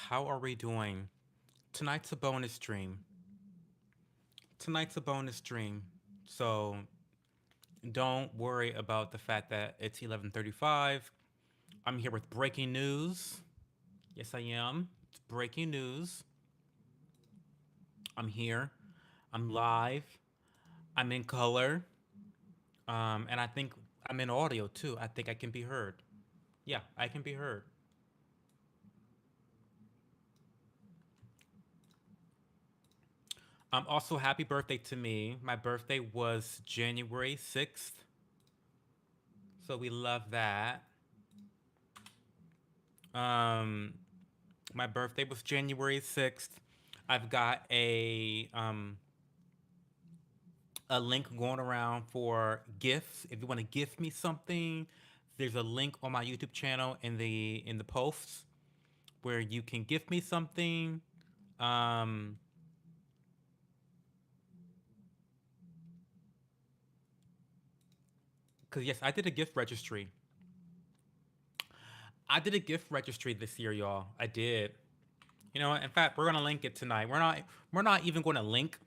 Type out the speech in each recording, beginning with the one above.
How are we doing? Tonight's a bonus stream. Tonight's a bonus stream. So don't worry about the fact that it's 11:35. I'm here with breaking news. Yes, I am. It's breaking news. I'm here. I'm live. I'm in color. And I think I'm in audio too. I think I can be heard. Yeah, I can be heard. Also, happy birthday to me. My birthday was January 6th. So we love that. Um, my birthday was January 6th. I've got a link going around for gifts. If you want to gift me something, there's a link on my YouTube channel in the posts where you can gift me something. Um, cause yes, I did a gift registry. I did a gift registry this year, y'all. I did. You know, in fact, we're gonna link it tonight. We're not even gonna link.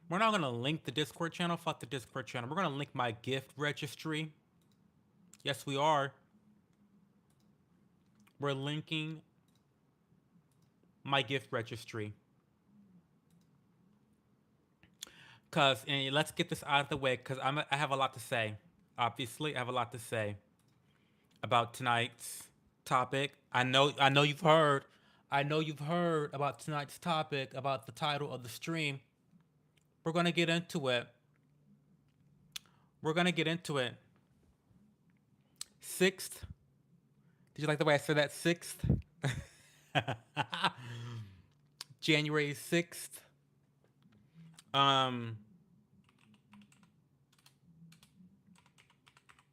We're not gonna link the Discord channel. Fuck the Discord channel. We're gonna link my gift registry. Yes, we are. We're linking my gift registry. Cause and let's get this out of the way. Cause I have a lot to say. Obviously, I have a lot to say about tonight's topic. I know you've heard. I know you've heard about tonight's topic, about the title of the stream. We're gonna get into it. We're gonna get into it. Sixth. Did you like the way I said that? Sixth. January 6th. Um,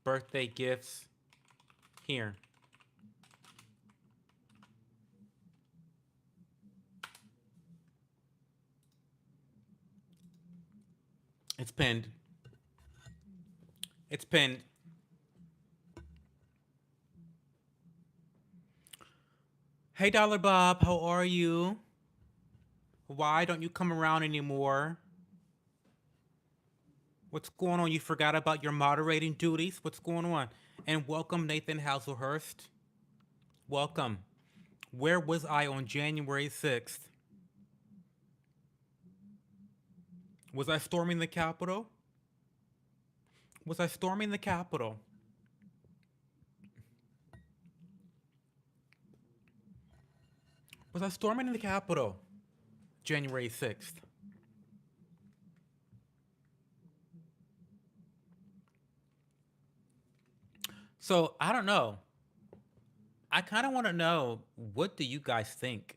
birthday gifts here. It's pinned. It's pinned. Hey, Dollar Bob, how are you? Why don't you come around anymore? What's going on? You forgot about your moderating duties? What's going on? And welcome, Nathan Hazelhurst. Welcome. Where was I on January 6th? Was I storming the Capitol? Was I storming the Capitol? Was I storming the Capitol January 6th? So I don't know. I kind of want to know, what do you guys think?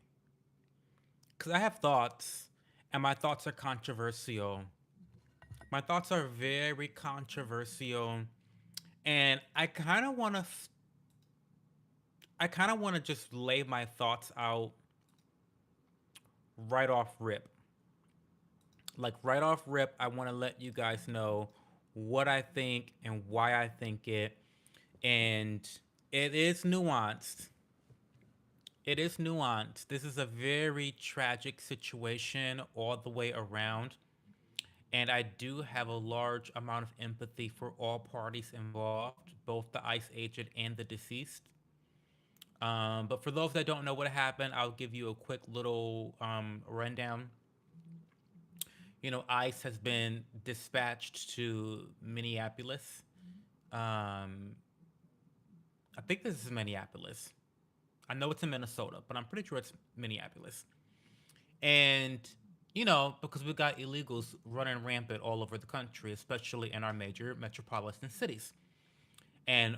Because I have thoughts, and my thoughts are controversial. My thoughts are very controversial, and I kind of want to just lay my thoughts out right off rip. Like right off rip, I want to let you guys know what I think and why I think it, and it is nuanced. It is nuanced. This is a very tragic situation all the way around. And I do have a large amount of empathy for all parties involved, both the ICE agent and the deceased. But for those that don't know what happened, I'll give you a quick little rundown. ICE has been dispatched to Minneapolis. Um, I think this is Minneapolis. I know it's in Minnesota, but I'm pretty sure it's Minneapolis. And because we've got illegals running rampant all over the country, especially in our major metropolitan cities. And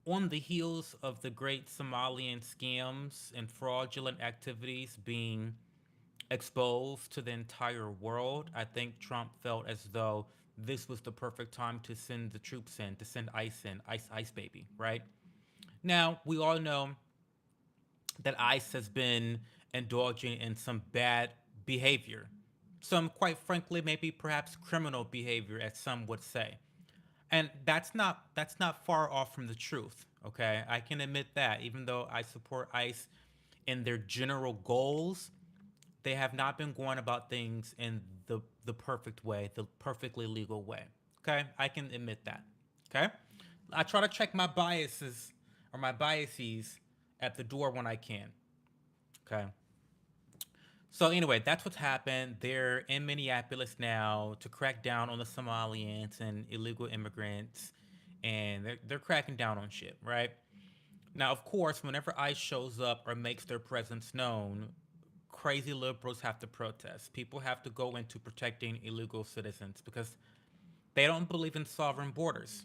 on the heels of the great Somalian scams and fraudulent activities being exposed to the entire world, I think Trump felt as though this was the perfect time to send the troops in, to send ICE in, ICE, ICE baby, right? Now, we all know that ICE has been indulging in some bad behavior. Some, quite frankly, maybe perhaps criminal behavior, as some would say. And that's not far off from the truth. Okay, I can admit that. Even though I support ICE in their general goals, they have not been going about things in the perfect way, the perfectly legal way. Okay, I can admit that. Okay, I try to check my biases or my biases at the door when I can. Okay. So anyway, that's what's happened. They're in Minneapolis now to crack down on the Somalians and illegal immigrants, and they're cracking down on shit, right? Now, of course, whenever ICE shows up or makes their presence known, crazy liberals have to protest. People have to go into protecting illegal citizens because they don't believe in sovereign borders.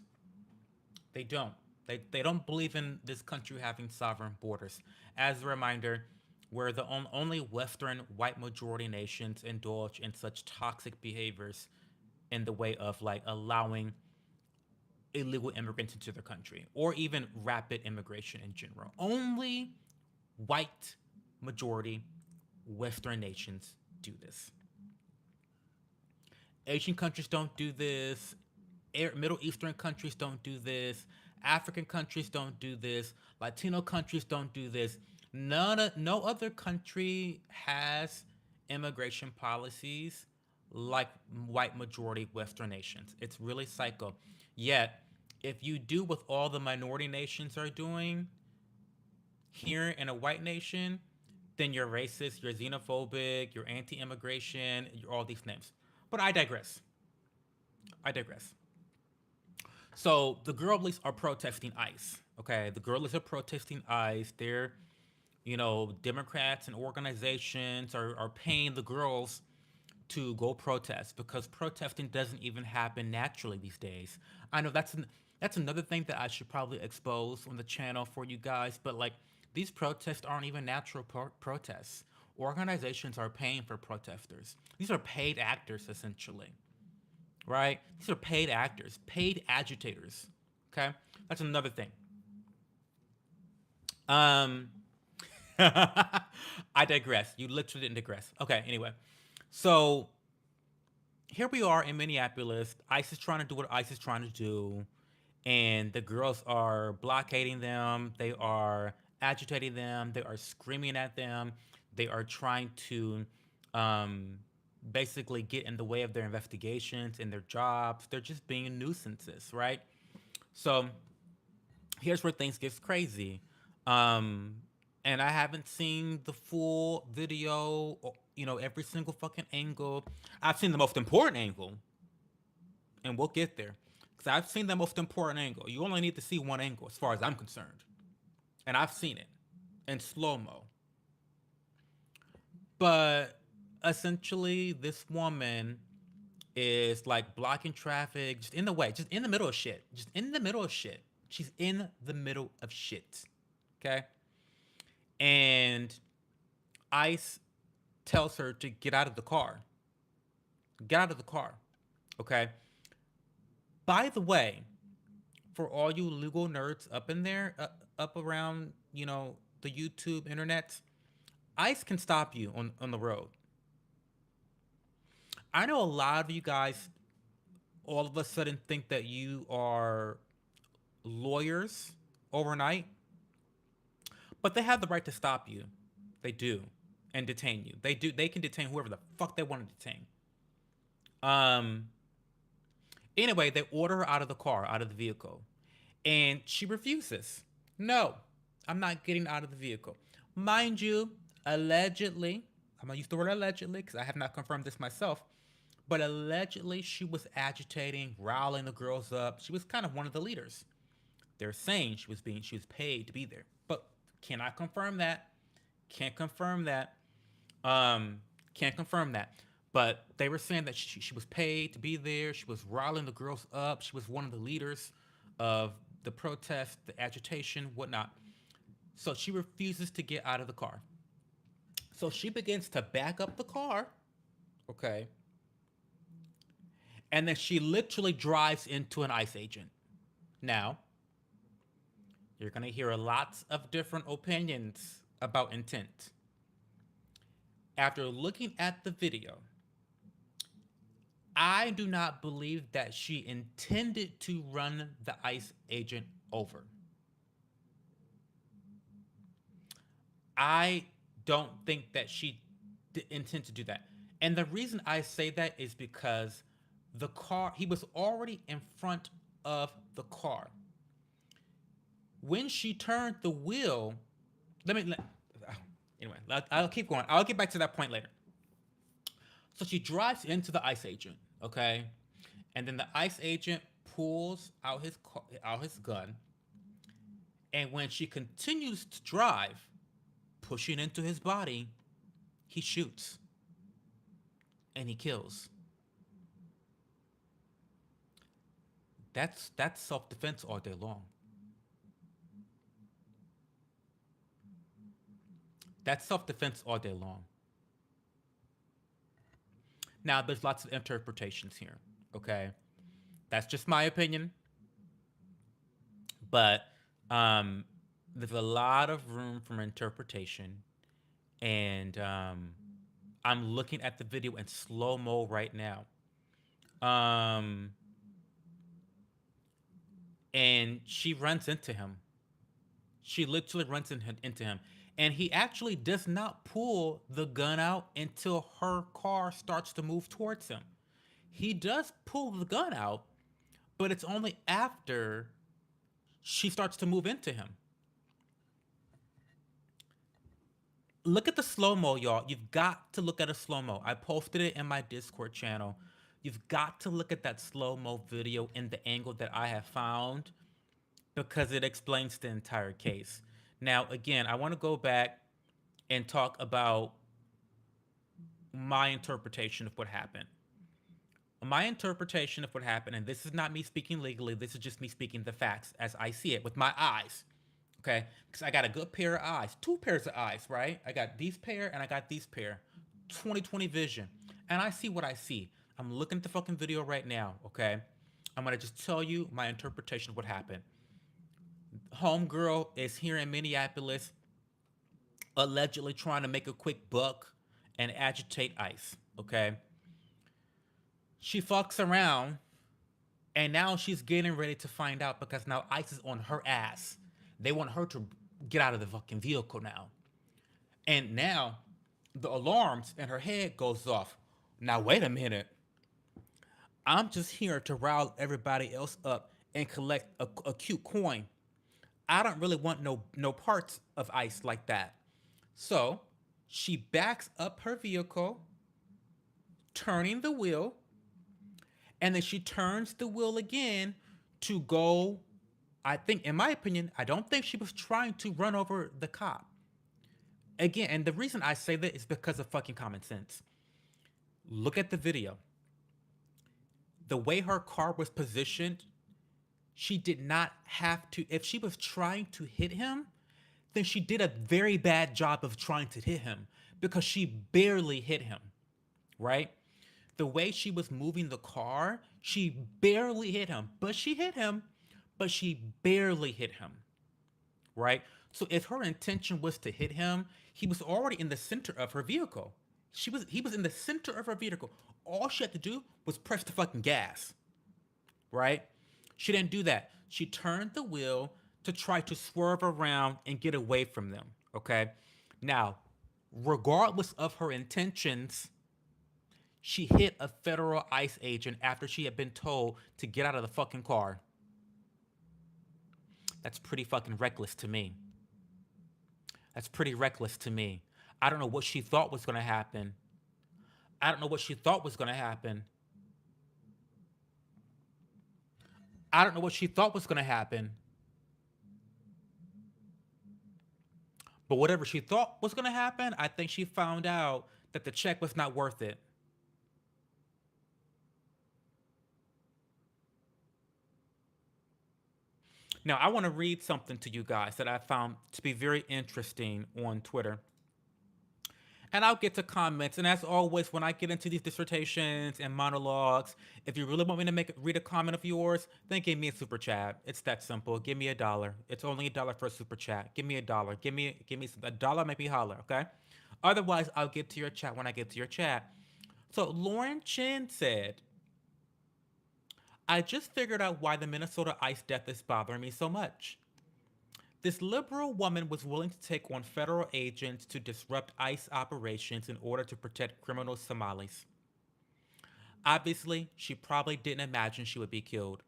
They don't. They don't believe in this country having sovereign borders. As a reminder, we're the only Western white majority nations indulge in such toxic behaviors in the way of like allowing illegal immigrants into their country or even rapid immigration in general. Only white majority Western nations do this. Asian countries don't do this. Middle Eastern countries don't do this. African countries don't do this. Latino countries don't do this. No other country has immigration policies like white majority Western nations. It's really psycho. Yet, if you do what all the minority nations are doing here in a white nation, then you're racist, you're xenophobic, you're anti-immigration, you're all these names. But I digress. I digress. So the girlies are protesting ICE. Okay, the girlies are protesting ICE. They're, Democrats and organizations are paying the girls to go protest because protesting doesn't even happen naturally these days. I know that's another thing that I should probably expose on the channel for you guys, but like these protests aren't even natural protests. Organizations are paying for protesters. These are paid actors essentially, right? These are paid actors, paid agitators. Okay, that's another thing. Um, I digress. You literally didn't digress. Okay, anyway, so here we are in Minneapolis. ICE is trying to do what ICE is trying to do, and the girls are blockading them. They are agitating them. They are screaming at them. They are trying to um, basically get in the way of their investigations and their jobs. They're just being nuisances, right? So here's where things gets crazy. Um, and I haven't seen the full video, every single fucking angle. I've seen the most important angle, and we'll get there. Because I've seen the most important angle. You only need to see one angle, as far as I'm concerned. And I've seen it in slow mo. But essentially, this woman is like blocking traffic, just in the way, just in the middle of shit. Just in the middle of shit. She's in the middle of shit. Okay? And ICE tells her to get out of the car. Get out of the car. Okay? By the way, for all you legal nerds up in there, up around, the YouTube internet, ICE can stop you on the road. I know a lot of you guys all of a sudden think that you are lawyers overnight, but they have the right to stop you. They do, and detain you. They do. They can detain whoever the fuck they want to detain. Um. Anyway, they order her out of the car, out of the vehicle, and she refuses. No, I'm not getting out of the vehicle. Mind you, allegedly, I'm gonna use the word allegedly because I have not confirmed this myself, but allegedly she was agitating, riling the girls up. She was kind of one of the leaders. They're saying she was paid to be there, but cannot confirm that. Can't confirm that. Um, can't confirm that. But they were saying that she was paid to be there. She was riling the girls up. She was one of the leaders of the protest, the agitation, whatnot. So she refuses to get out of the car. So she begins to back up the car, okay? And then she literally drives into an ICE agent. Now, you're going to hear lots of different opinions about intent. After looking at the video, I do not believe that she intended to run the ICE agent over. I don't think that she intended to do that. And the reason I say that is because the car, he was already in front of the car. When she turned the wheel, let me, let, anyway, I'll keep going. I'll get back to that point later. So she drives into the ICE agent, okay? And then the ICE agent pulls out his gun. And when she continues to drive, pushing into his body, he shoots and he kills. That's self-defense all day long. That's self-defense all day long. Now there's lots of interpretations here, okay? That's just my opinion, but um, there's a lot of room for interpretation, and I'm looking at the video in slow mo right now. Um, and she runs into him. She literally into him. And he actually does not pull the gun out until her car starts to move towards him. He does pull the gun out, but it's only after she starts to move into him. Look at the slow mo, y'all. You've got to look at a slow mo. I posted it in my Discord channel. You've got to look at that slow mo video in the angle that I have found because it explains the entire case. Now, again, I want to go back and talk about my interpretation of what happened. My interpretation of what happened, and this is not me speaking legally, this is just me speaking the facts as I see it with my eyes. Okay? Because I got a good pair of eyes, two pairs of eyes, right? I got these pair and I got these pair. 20/20 vision. And I see what I see. I'm looking at the fucking video right now, okay? I'm gonna just tell you my interpretation of what happened. Homegirl is here in Minneapolis, allegedly trying to make a quick buck and agitate ICE, okay? She fucks around, and now she's getting ready to find out because now ICE is on her ass. They want her to get out of the fucking vehicle now. And now the alarms in her head goes off. Now wait a minute. I'm just here to rile everybody else up and collect a cute coin. I don't really want no parts of ICE like that. So she backs up her vehicle, turning the wheel, and then she turns the wheel again to go. I think, in my opinion, I don't think she was trying to run over the cop. Again, and the reason I say that is because of fucking common sense. Look at the video. The way her car was positioned, she did not have to. If she was trying to hit him, then she did a very bad job of trying to hit him because she barely hit him, right? The way she was moving the car, she barely hit him, but she hit him, but she barely hit him, right? So if her intention was to hit him, he was already in the center of her vehicle. He was in the center of her vehicle. All she had to do was press the fucking gas, right? She didn't do that. She turned the wheel to try to swerve around and get away from them, okay? Now, regardless of her intentions, she hit a federal ICE agent after she had been told to get out of the fucking car. That's pretty fucking reckless to me. That's pretty reckless to me. I don't know what she thought was going to happen. I don't know what she thought was going to happen. I don't know what she thought was going to happen. But whatever she thought was going to happen, I think she found out that the check was not worth it. Now, I want to read something to you guys that I found to be very interesting on Twitter. And I'll get to comments. And as always, when I get into these dissertations and monologues, if you really want me to read a comment of yours, then give me a super chat. It's that simple. Give me $1. It's only $1 for a super chat. Give me $1. Give me a dollar, maybe holler. Okay. Otherwise, I'll get to your chat when I get to your chat. So Lauren Chin said, I just figured out why the Minnesota ICE death is bothering me so much. This liberal woman was willing to take on federal agents to disrupt ICE operations in order to protect criminal Somalis. Obviously, she probably didn't imagine she would be killed.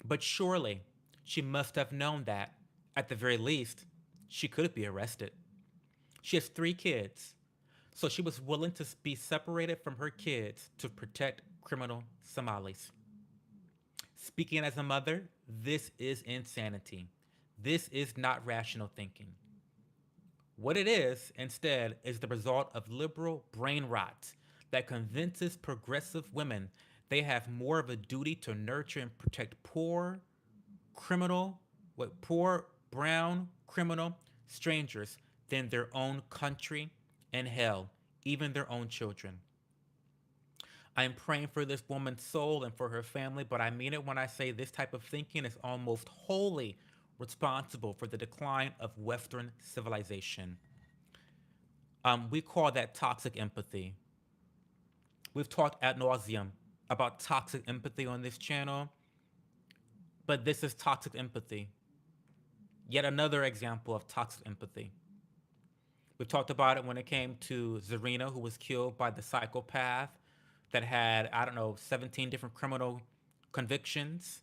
But surely, she must have known that, at the very least, she could be arrested. She has 3 kids, so she was willing to be separated from her kids to protect criminal Somalis. Speaking as a mother, this is insanity. This is not rational thinking. What it is, instead, is the result of liberal brain rot that convinces progressive women they have more of a duty to nurture and protect criminal, poor, brown, criminal strangers than their own country and hell, even their own children. I am praying for this woman's soul and for her family, but I mean it when I say this type of thinking is almost wholly responsible for the decline of Western civilization. We call that toxic empathy. We've talked ad nauseum about toxic empathy on this channel, but this is toxic empathy. Yet another example of toxic empathy. We've talked about it when it came to Zarina, who was killed by the psychopath that had, I don't know, 17 different criminal convictions,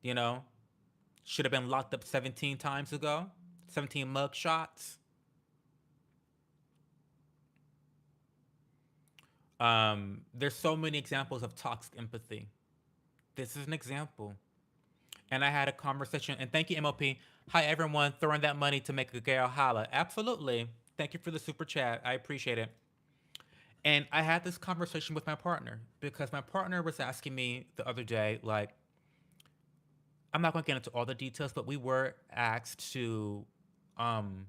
you know, should have been locked up 17 times ago, 17 mug shots. There's so many examples of toxic empathy. This is an example. And I had a conversation, and thank you, MLP. Hi, everyone, throwing that money to make a gal holla. Absolutely. Thank you for the super chat. I appreciate it. And I had this conversation with my partner because my partner was asking me the other day, like, I'm not going to get into all the details, but we were asked to um,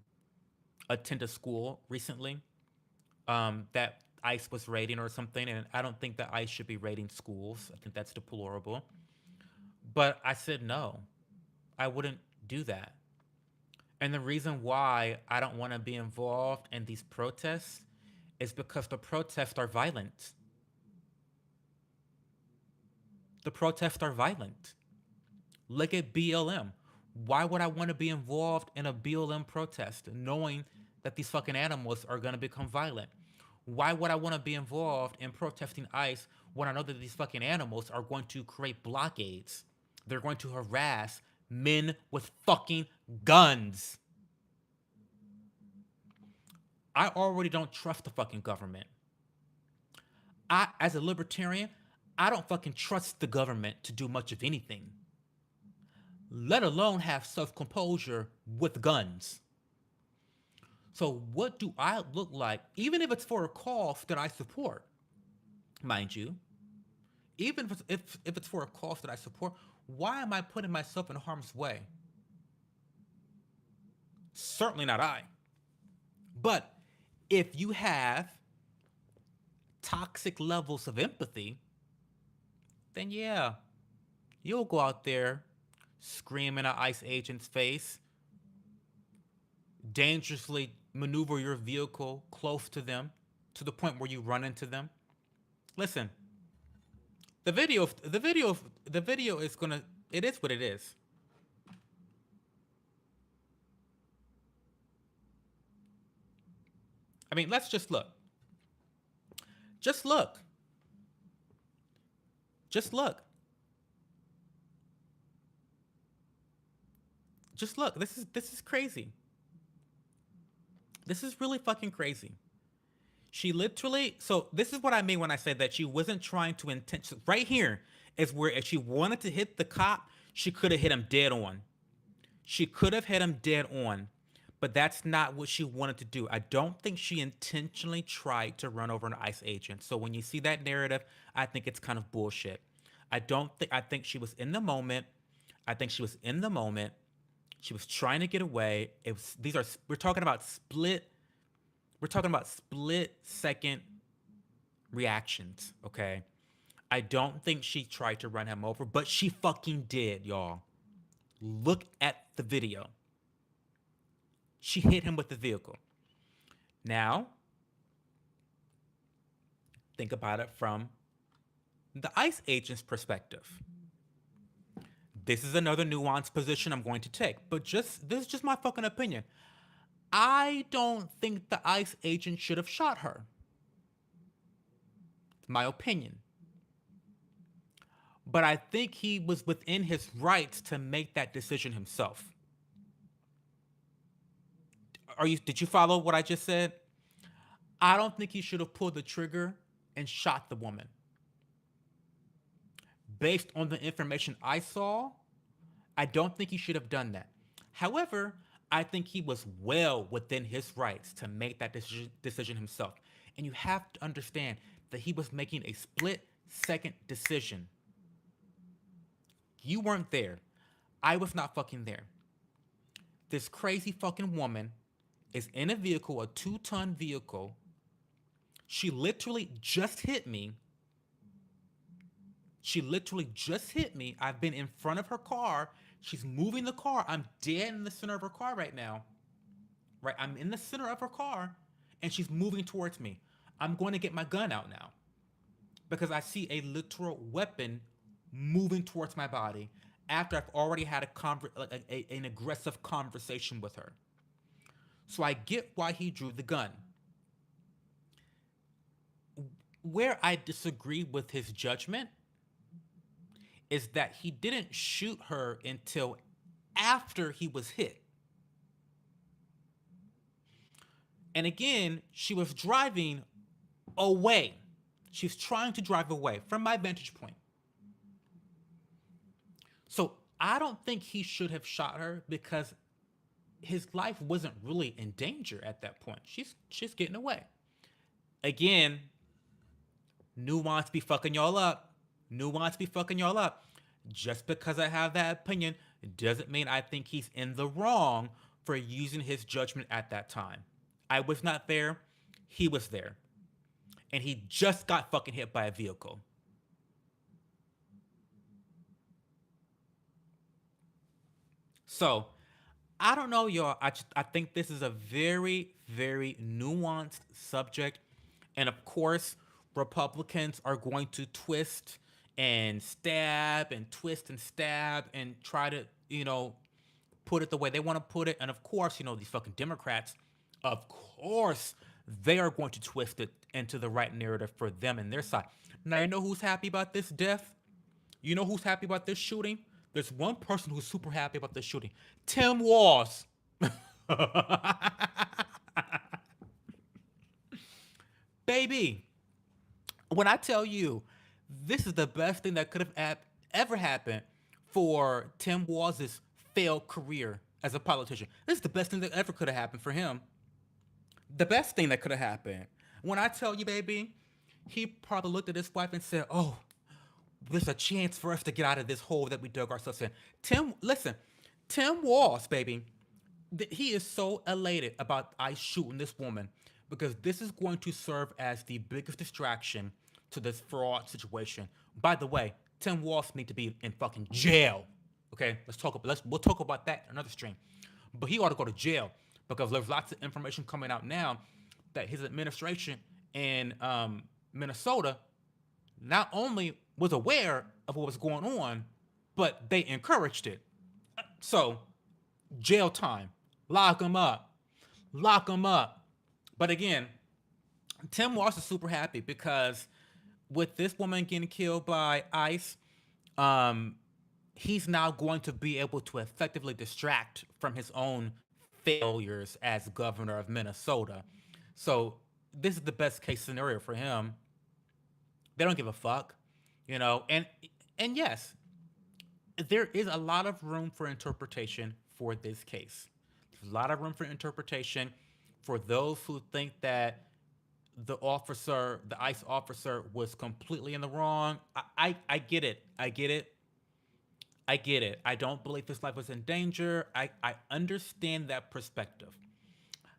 attend a school recently that ICE was raiding or something. And I don't think that ICE should be raiding schools. I think that's deplorable. But I said no, I wouldn't do that. And the reason why I don't want to be involved in these protests is because the protests are violent. The protests are violent. Look at BLM. Why would I want to be involved in a BLM protest knowing that these fucking animals are going to become violent? Why would I want to be involved in protesting ICE when I know that these fucking animals are going to create blockades? They're going to harass men with fucking guns. I already don't trust the fucking government. As a libertarian, I don't fucking trust the government to do much of anything, let alone have self-composure with guns. So what do I look like, even if it's for a cause that I support, mind you, even if it's for a cause that I support, why am I putting myself in harm's way? Certainly not I. But if you have toxic levels of empathy, then yeah, you'll go out there scream in an ICE agent's face, dangerously maneuver your vehicle close to them to the point where you run into them. Listen, the video is gonna, it is what it is. I mean, let's just look. Just look. Just look. Just look. This is crazy. This is really fucking crazy. She literally, so this is what I mean when I say that she wasn't trying to intentionally. Right here is where if she wanted to hit the cop, she could have hit him dead on. She could have hit him dead on, but that's not what she wanted to do. I don't think she intentionally tried to run over an ICE agent. So when you see that narrative, I think it's kind of bullshit. I think she was in the moment. I think she was in the moment. She was trying to get away. We're talking about split second reactions, okay? I don't think she tried to run him over, but she fucking did, y'all. Look at the video. She hit him with the vehicle. Now, think about it from the ICE agent's perspective. this is another nuanced position I'm going to take, but just this is just my fucking opinion. I don't think the ICE agent should have shot her. My opinion. But I think he was within his rights to make that decision himself. Did you follow what I just said? I don't think he should have pulled the trigger and shot the woman. Based on the information I saw, I don't think he should have done that. However, I think he was well within his rights to make that decision himself. And you have to understand that he was making a split-second decision. You weren't there. I was not fucking there. This crazy fucking woman is in a vehicle, a 2-ton vehicle. She literally just hit me. I've been in front of her car. She's moving the car. I'm dead in the center of her car right now. Right? I'm in the center of her car and she's moving towards me. I'm going to get my gun out now because I see a literal weapon moving towards my body after I've already had an aggressive conversation with her. So I get why he drew the gun. Where I disagree with his judgment is that he didn't shoot her until after he was hit. And again, she was driving away. She was trying to drive away from my vantage point. So I don't think he should have shot her because his life wasn't really in danger at that point. She's getting away. Again, nuance be fucking y'all up. Just because I have that opinion doesn't mean I think he's in the wrong for using his judgment at that time. I was not there. He was there. And he just got fucking hit by a vehicle. So, I don't know, y'all. I think this is a very, very nuanced subject. And of course, Republicans are going to twist and stab and twist and stab and try to, put it the way they want to put it. And of course, these fucking Democrats, of course, they are going to twist it into the right narrative for them and their side. Now, you know who's happy about this death? You know who's happy about this shooting? There's one person who's super happy about this shooting. Tim Walz. Baby, when I tell you this is the best thing that could have ever happened for Tim Walz's failed career as a politician. This is the best thing that ever could have happened for him. The best thing that could have happened. When I tell you, baby, he probably looked at his wife and said, "Oh, there's a chance for us to get out of this hole that we dug ourselves in." Tim Walz, baby, he is so elated about ICE shooting this woman because this is going to serve as the biggest distraction to this fraud situation. By the way, Tim Walz need to be in fucking jail. Okay, we'll talk about that another stream. But he ought to go to jail because there's lots of information coming out now that his administration in Minnesota not only was aware of what was going on, but they encouraged it. So, jail time. Lock him up. But again, Tim Walz is super happy because with this woman getting killed by ICE, he's now going to be able to effectively distract from his own failures as governor of Minnesota. So this is the best case scenario for him. They don't give a fuck, and yes, there is a lot of room for interpretation for this case. There's a lot of room for interpretation for those who think that the ICE officer, was completely in the wrong. I get it. I don't believe his life was in danger. I understand that perspective.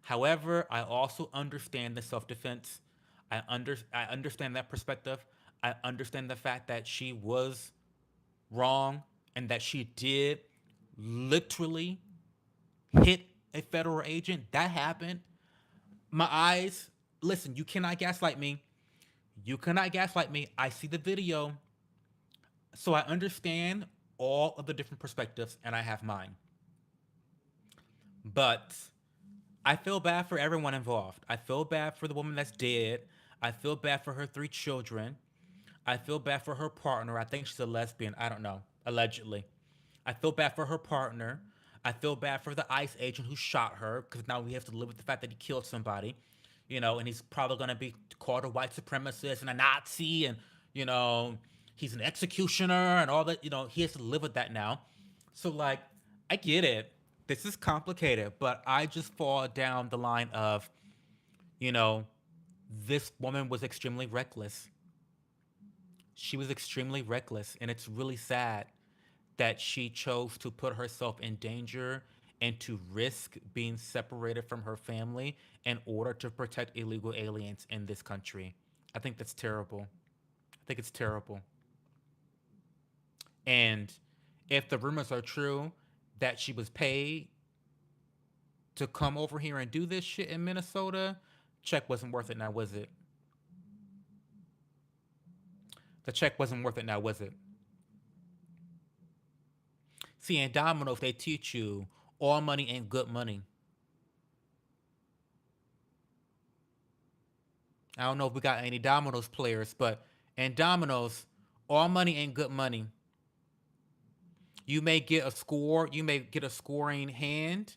However, I also understand the self-defense. I understand that perspective. I understand the fact that she was wrong and that she did literally hit a federal agent. That happened. My eyes, listen, you cannot gaslight me. I see the video. So I understand all of the different perspectives and I have mine. But I feel bad for everyone involved. I feel bad for the woman that's dead. I feel bad for her three children. I feel bad for her partner. I think she's a lesbian. I don't know. Allegedly. I feel bad for her partner. I feel bad for the ICE agent who shot her because now we have to live with the fact that he killed somebody, and he's probably going to be called a white supremacist and a Nazi and, you know, he's an executioner and all that. He has to live with that now. So, like, I get it. This is complicated, but I just fall down the line of, you know, this woman was extremely reckless. She was extremely reckless, and it's really sad that she chose to put herself in danger and to risk being separated from her family in order to protect illegal aliens in this country. I think that's terrible. I think it's terrible. And if the rumors are true that she was paid to come over here and do this shit in Minnesota, check wasn't worth it now, was it? The check wasn't worth it now, was it? See, in Domino's, they teach you all money ain't good money. I don't know if we got any Domino's players, but in Domino's, all money ain't good money. You may get a score, you may get a scoring hand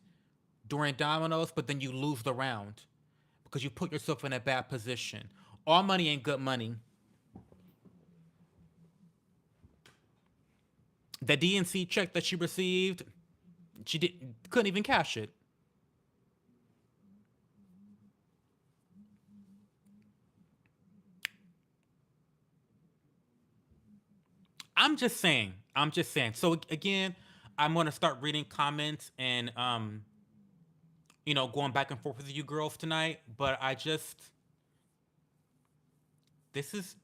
during Domino's, but then you lose the round because you put yourself in a bad position. All money ain't good money. The DNC check that she received, couldn't even cash it. I'm just saying. I'm just saying. So again, I'm gonna start reading comments and going back and forth with you girls tonight. But I just this is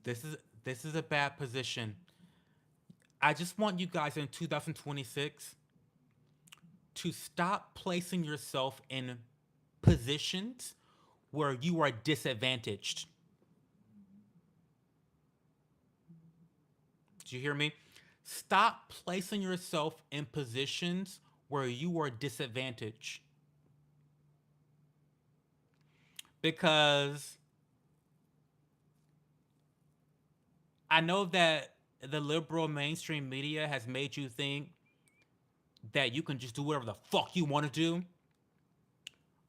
a bad position. I just want you guys in 2026 to stop placing yourself in positions where you are disadvantaged. Did you hear me? Stop placing yourself in positions where you are disadvantaged. Because I know that the liberal mainstream media has made you think that you can just do whatever the fuck you want to do.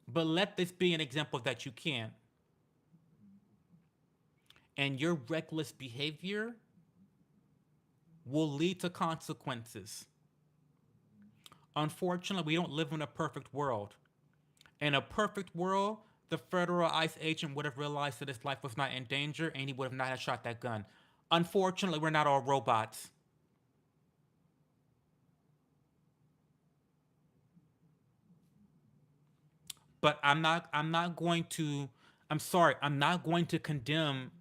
But let this be an example that you can't. And your reckless behavior will lead to consequences. Unfortunately, we don't live in a perfect world. In a perfect world, the federal ICE agent would have realized that his life was not in danger and he would have not have shot that gun. Unfortunately, we're not all robots. But I'm not going to I'm sorry, I'm not going to condemn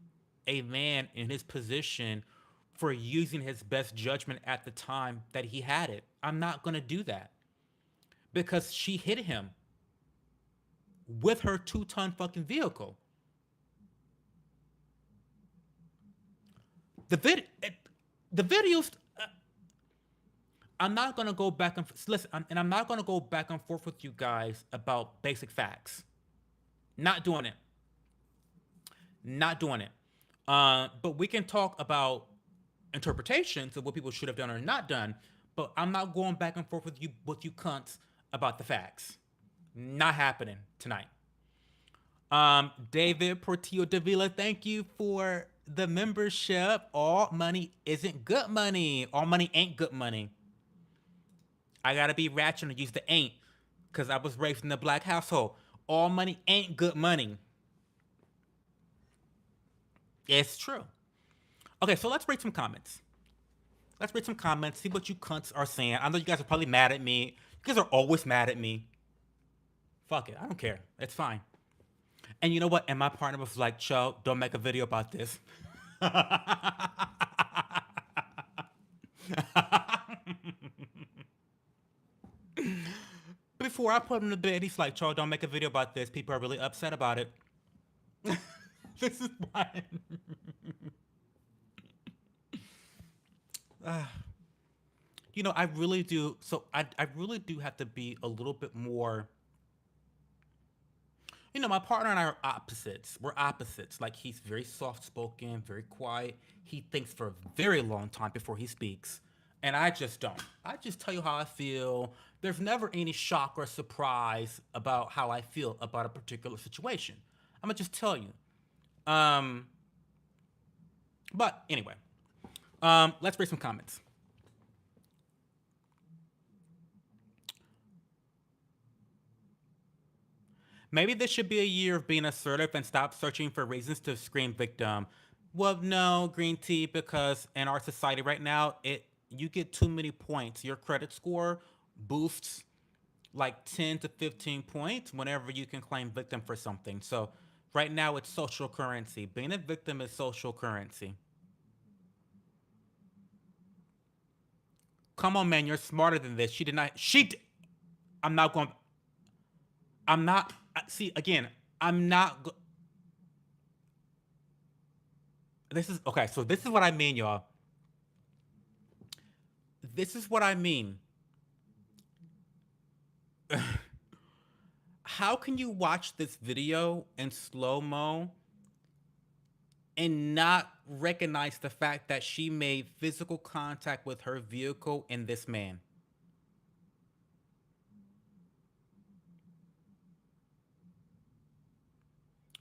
a man in his position for using his best judgment at the time that he had it. I'm not going to do that because she hit him with her 2-ton fucking vehicle. The vid, the videos. I'm not gonna go back and listen, and I'm not gonna go back and forth with you guys about basic facts. Not doing it. Not doing it. But we can talk about interpretations of what people should have done or not done. But I'm not going back and forth with you cunts about the facts. Not happening tonight. David Portillo Davila, thank you for the membership. All money isn't good money. All money ain't good money. I gotta be ratchet and use the ain't, because I was raised in a black household. All money ain't good money. It's true. Okay, so let's read some comments. Let's read some comments, see what you cunts are saying. I know you guys are probably mad at me. You guys are always mad at me. Fuck it, I don't care. It's fine. And you know what? And my partner was like, Cho, don't make a video about this. Before I put him to bed, he's like, Cho, don't make a video about this. People are really upset about it. This is why. I really do. So I really do have to be a little bit more. My partner and I are opposites. We're opposites. Like, he's very soft spoken, very quiet. He thinks for a very long time before he speaks. And I just don't. I just tell you how I feel. There's never any shock or surprise about how I feel about a particular situation. I'm gonna just tell you. Um, but anyway, let's read some comments. Maybe this should be a year of being assertive and stop searching for reasons to scream victim. Well, no, green tea, because in our society right now, it you get too many points. Your credit score boosts like 10 to 15 points whenever you can claim victim for something. So right now it's social currency. Being a victim is social currency. Come on, man, you're smarter than this. She did not. I'm not going. I'm not. See again. I'm not. This is okay. So this is what I mean, y'all. This is what I mean. How can you watch this video in slow mo and not recognize the fact that she made physical contact with her vehicle and this man?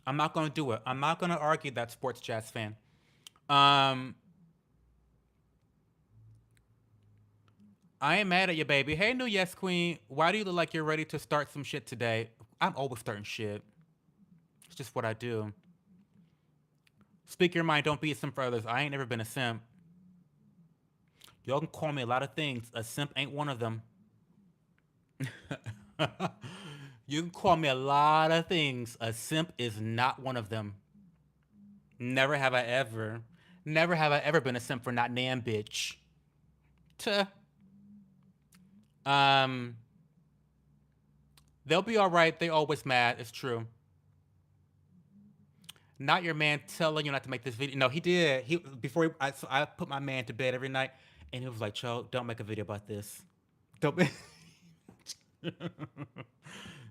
I'm not going to do it. I'm not going to argue that, sports jazz fan. Um, I ain't mad at you, baby. Hey, new yes queen. Why do you look like you're ready to start some shit today? I'm always starting shit. It's just what I do. Speak your mind. Don't be a simp for others. I ain't never been a simp. Y'all can call me a lot of things. A simp ain't one of them. You can call me a lot of things. A simp is not one of them. Never have I ever. Never have I ever been a simp for not nan bitch. Tuh. Um, they'll be all right. They always mad. It's true. Not your man telling you not to make this video. No, he did. He before he, so I put my man to bed every night, and he was like, "Cho, don't make a video about this. Don't make,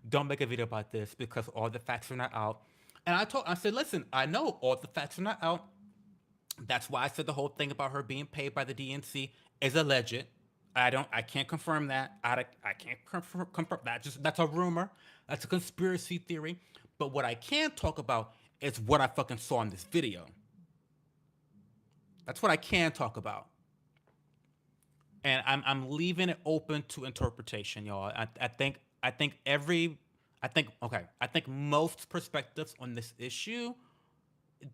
don't make a video about this because all the facts are not out." And I said, "Listen, I know all the facts are not out. That's why I said the whole thing about her being paid by the DNC is alleged. I can't confirm that. I can't confirm that. That's a rumor. That's a conspiracy theory. But what I can talk about is what I fucking saw in this video. That's what I can talk about. And I'm leaving it open to interpretation, y'all. I think most perspectives on this issue,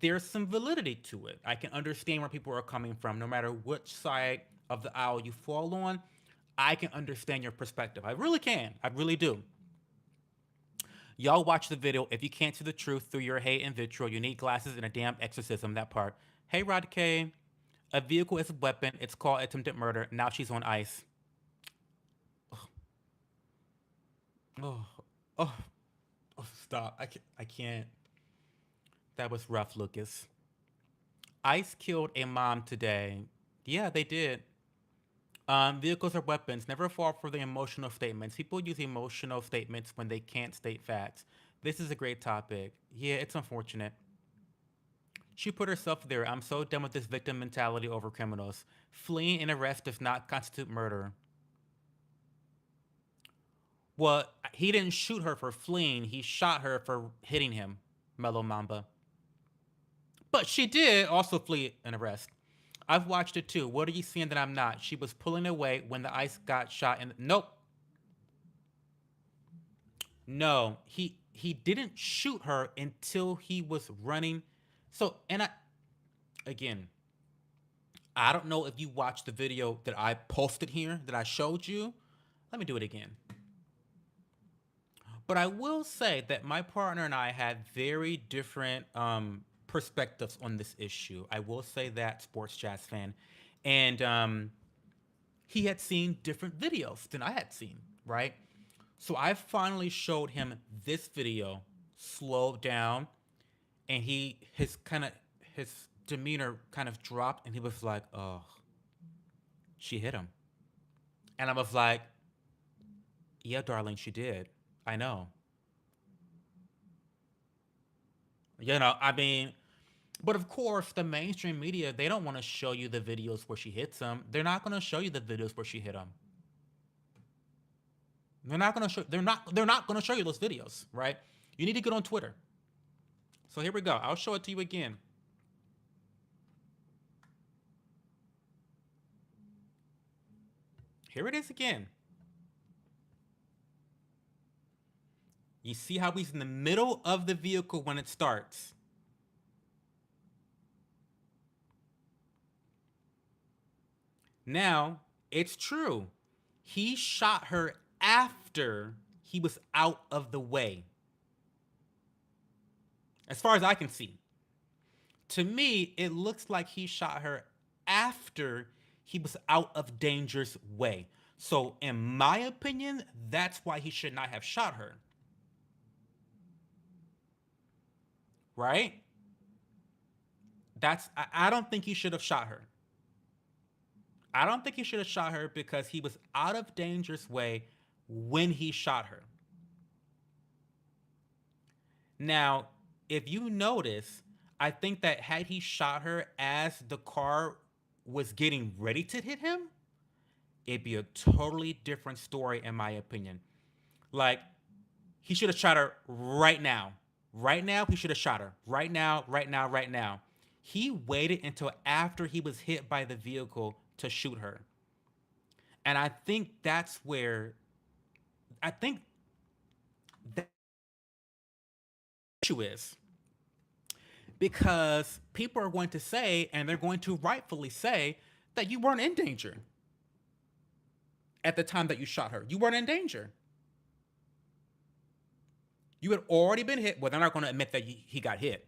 there's some validity to it. I can understand where people are coming from, no matter which side of the aisle you fall on. I can understand your perspective. I really can. I really do. Y'all watch the video. If you can't see the truth through your hate and vitriol, you need glasses and a damn exorcism. That part. Hey, Rod K. A vehicle is a weapon. It's called attempted murder. Now she's on ice. Oh, oh, oh, stop. I can't. That was rough, Lucas. ICE killed a mom today. Yeah, they did. Vehicles are weapons. Never fall for the emotional statements. People use emotional statements when they can't state facts. This is a great topic. Yeah, it's unfortunate. She put herself there. I'm so done with this victim mentality over criminals. Fleeing and arrest does not constitute murder. Well, he didn't shoot her for fleeing. He shot her for hitting him, Mellow Mamba. But she did also flee and arrest. I've watched it too. What are you seeing that I'm not? She was pulling away when the ice got shot. And nope, no, he didn't shoot her until he was running. So, and I again, I don't know if you watched the video that I posted here that I showed you. Let me do it again. But I will say that my partner and I had very different perspectives on this issue. I will say that, sports jazz fan, and he had seen different videos than I had seen. Right, so I finally showed him this video, slowed down, and his demeanor kind of dropped, and he was like, "Oh, she hit him." And I was like, yeah, darling, she did. I know. I mean, but of course, the mainstream media, they don't want to show you the videos where she hits him. They're not going to show you the videos where she hit him. They're not going to show. They're not going to show you those videos, right? You need to get on Twitter. So here we go. I'll show it to you again. Here it is again. You see how he's in the middle of the vehicle when it starts. Now, it's true. He shot her after he was out of the way. As far as I can see. To me, it looks like he shot her after he was out of danger's way. So, in my opinion, that's why he should not have shot her. Right? I don't think he should have shot her. I don't think he should have shot her because he was out of danger's way when he shot her. Now, if you notice, I think that had he shot her as the car was getting ready to hit him, it'd be a totally different story, in my opinion. Like, he should have shot her right now. Right now, he should have shot her. Right now, right now, right now. He waited until after he was hit by the vehicle to shoot her. And I think that's where I think the issue is. Because people are going to say, and they're going to rightfully say, that you weren't in danger at the time that you shot her. You weren't in danger. You had already been hit. Well, they're not going to admit that he got hit,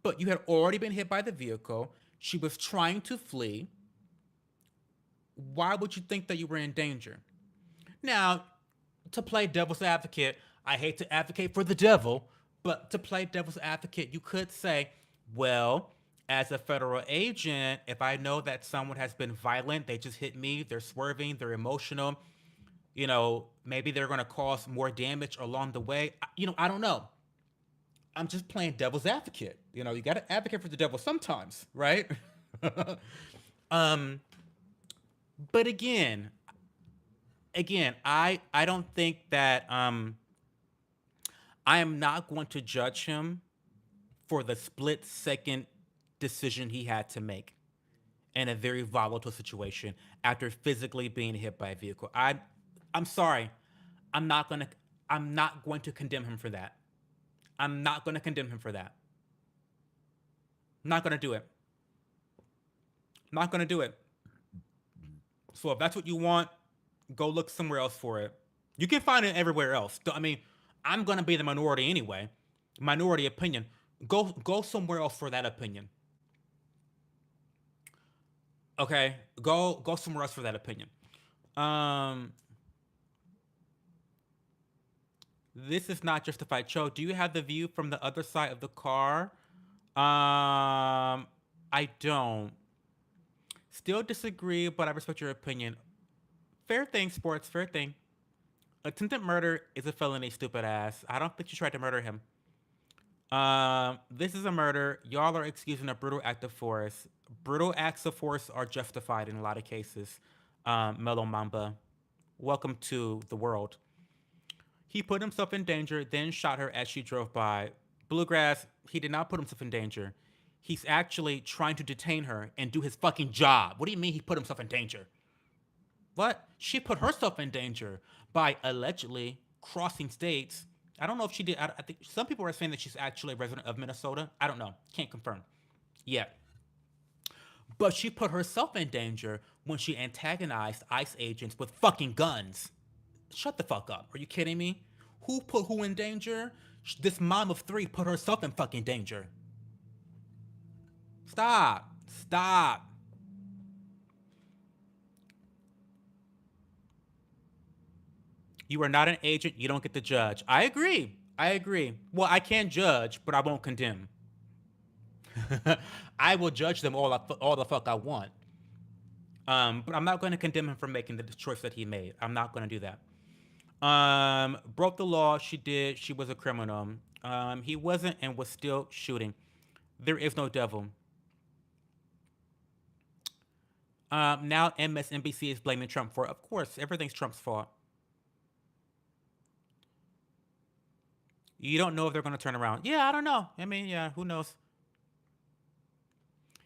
but you had already been hit by the vehicle. She was trying to flee. Why would you think that you were in danger? Now, to play devil's advocate, I hate to advocate for the devil, but to play devil's advocate, you could say, well, as a federal agent, if I know that someone has been violent, they just hit me, they're swerving, they're emotional, maybe they're going to cause more damage along the way. I don't know. I'm just playing devil's advocate. You got to advocate for the devil sometimes, right? um, but again, I don't think that I am not going to judge him for the split second decision he had to make in a very volatile situation after physically being hit by a vehicle. I'm sorry. I'm not going to I'm not going to condemn him for that. I'm not going to condemn him for that. I'm not going to do it. I'm not going to do it. So if that's what you want, go look somewhere else for it. You can find it everywhere else. I mean, I'm going to be the minority anyway. Minority opinion. Go somewhere else for that opinion. Okay? Go somewhere else for that opinion. Um this is not justified. Cho, do you have the view from the other side of the car? I don't. Still disagree, but I respect your opinion. Fair thing, sports. Fair thing. Attempted murder is a felony, stupid ass. I don't think you tried to murder him. This is a murder. Y'all are excusing a brutal act of force. Brutal acts of force are justified in a lot of cases. Mellow Mamba, welcome to the world. He put himself in danger, then shot her as she drove by. Bluegrass, he did not put himself in danger. He's actually trying to detain her and do his fucking job. What do you mean he put himself in danger? What? She put herself in danger by allegedly crossing states. I don't know if she did. I think some people are saying that she's actually a resident of Minnesota. I don't know. Can't confirm. Yeah. But she put herself in danger when she antagonized ICE agents with fucking guns. Shut the fuck up. Are you kidding me? Who put who in danger? This mom of three put herself in fucking danger. Stop. Stop. You are not an agent. You don't get to judge. I agree. I agree. Well, I can judge, but I won't condemn. I will judge them all the fuck I want. But I'm not going to condemn him for making the choice that he made. I'm not going to do that. Broke the law. She did. She was a criminal. He wasn't and was still shooting. There is no devil. Now MSNBC is blaming Trump for it. Of course, everything's Trump's fault. You don't know if they're going to turn around. Yeah, I don't know. I mean, yeah, who knows?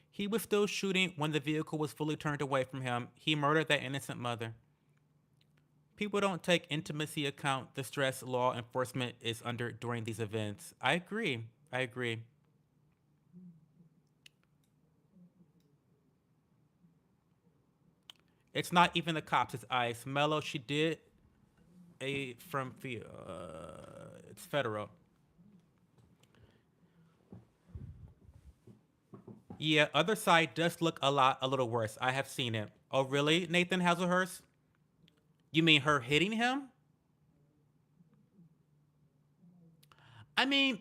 He was still shooting when the vehicle was fully turned away from him. He murdered that innocent mother. People don't take intimacy account the stress law enforcement is under during these events. I agree. I agree. It's not even the cops. It's ICE. Mello, she did a from it's federal. Yeah, other side does look a little worse. I have seen it. Oh, really? Nathan Hazelhurst? You mean her hitting him? I mean,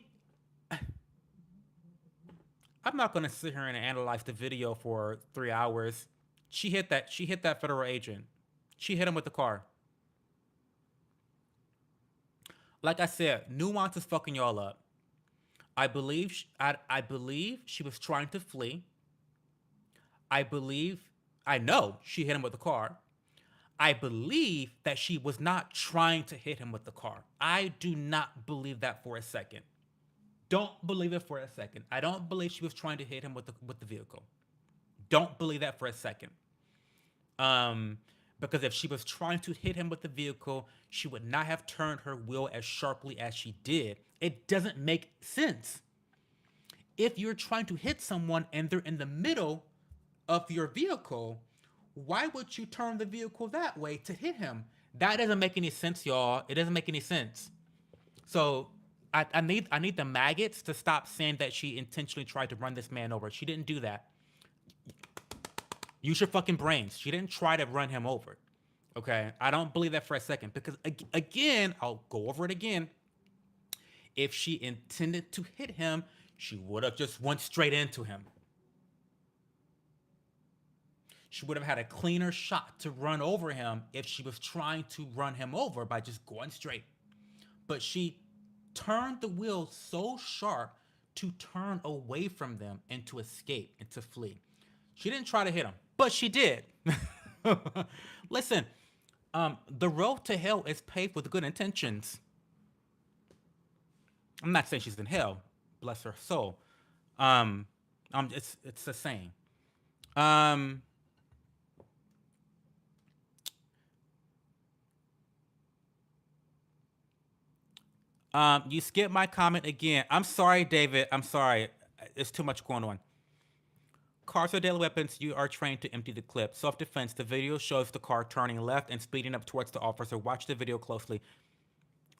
I'm not gonna sit here and analyze the video for 3 hours. She hit that. She hit that federal agent. She hit him with the car. Like I said, nuance is fucking y'all up. I believe she was trying to flee. I believe. I know she hit him with the car. I believe that she was not trying to hit him with the car. I do not believe that for a second. Don't believe it for a second. I don't believe she was trying to hit him with the vehicle. Don't believe that for a second. Um, because if she was trying to hit him with the vehicle, she would not have turned her wheel as sharply as she did. It doesn't make sense. If you're trying to hit someone and they're in the middle of your vehicle, why would you turn the vehicle that way to hit him? That doesn't make any sense, y'all. It doesn't make any sense. So I need the maggots to stop saying that she intentionally tried to run this man over. She didn't do that. Use your fucking brains. She didn't try to run him over. Okay, I don't believe that for a second because again, I'll go over it again. If she intended to hit him, she would have just went straight into him. She would have had a cleaner shot to run over him if she was trying to run him over by just going straight. But she turned the wheel so sharp to turn away from them and to escape and to flee. She didn't try to hit him, but she did. Listen, the road to hell is paved with good intentions. I'm not saying she's in hell, bless her soul. Um, it's a saying. Um, you skipped my comment again. I'm sorry, David. I'm sorry. There's too much going on. Cars are deadly weapons. You are trained to empty the clip. Self-defense. The video shows the car turning left and speeding up towards the officer. Watch the video closely.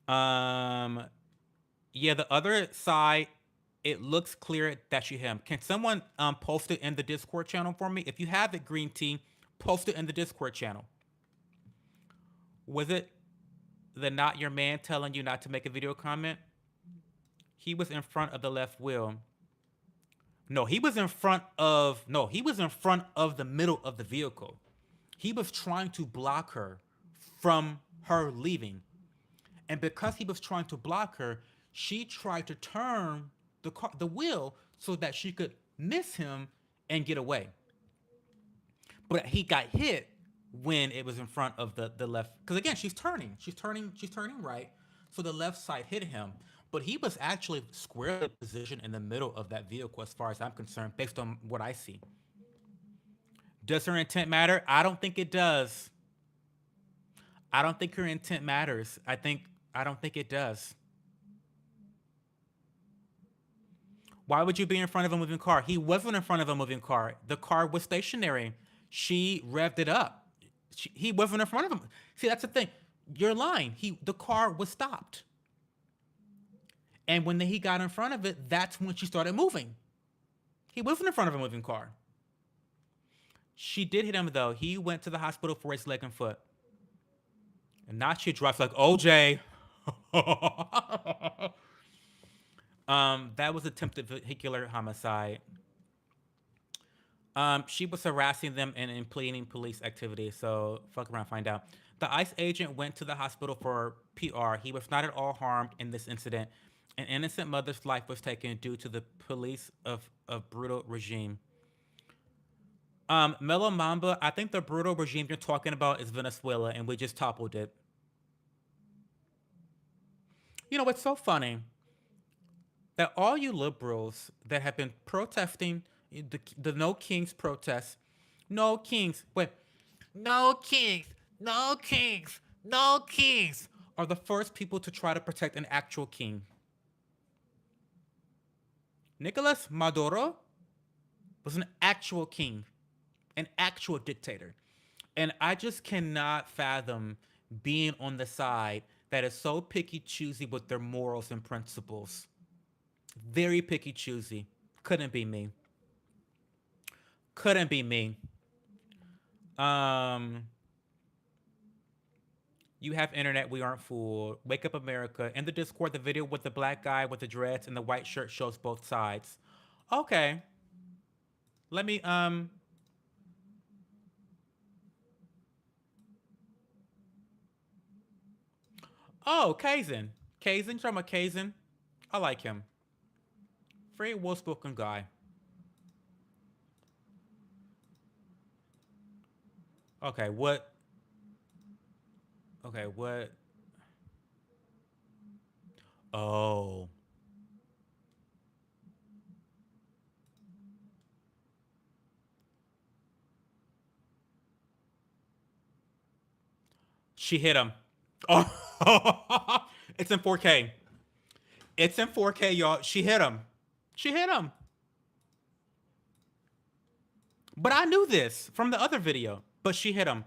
Um, yeah, the other side, it looks clear that you hit him. Can someone post it in the Discord channel for me? If you have it, Green Tea, post it in the Discord channel. Was it the not your man telling you not to make a video comment? He was in front of the left wheel. No, he was in front of no, he was in front of the middle of the vehicle. He was trying to block her from her leaving. And because he was trying to block her, she tried to turn the wheel so that she could miss him and get away. But he got hit when it was in front of the left. Because again, she's turning right. So the left side hit him. But he was actually squarely positioned in the middle of that vehicle, as far as I'm concerned, based on what I see. Does her intent matter? I don't think it does. I don't think her intent matters. I don't think it does. Why would you be in front of a moving car? He wasn't in front of a moving car. The car was stationary. She revved it up. He wasn't in front of him. See, that's the thing. You're lying. The car was stopped. And when he got in front of it, that's when she started moving. He wasn't in front of a moving car. She did hit him though. He went to the hospital for his leg and foot. And now she drives like OJ. That was attempted vehicular homicide. She was harassing them and impeding police activity. So fuck around, find out. The ICE agent went to the hospital for PR. He was not at all harmed in this incident. An innocent mother's life was taken due to the police of brutal regime. Mellow Mamba, I think the brutal regime you're talking about is Venezuela, and we just toppled it. You know, it's so funny that all you liberals that have been protesting the No Kings protest, no kings, wait, no kings, no kings, no kings, are the first people to try to protect an actual king. Nicolas Maduro was an actual king, an actual dictator. And I just cannot fathom being on the side that is so picky choosy with their morals and principles. Very picky choosy. Couldn't be me. Couldn't be me. Um, you have internet, we aren't fooled. Wake up America. In the Discord, the video with the black guy with the dreads and the white shirt shows both sides. Okay. Let me oh, Kazin. Kazin, from a Kazin. I like him. Very well spoken guy. Okay, what okay, what oh. She hit him. Oh, it's in 4K. It's in 4K, y'all. She hit him. She hit him. But I knew this from the other video. But she hit him.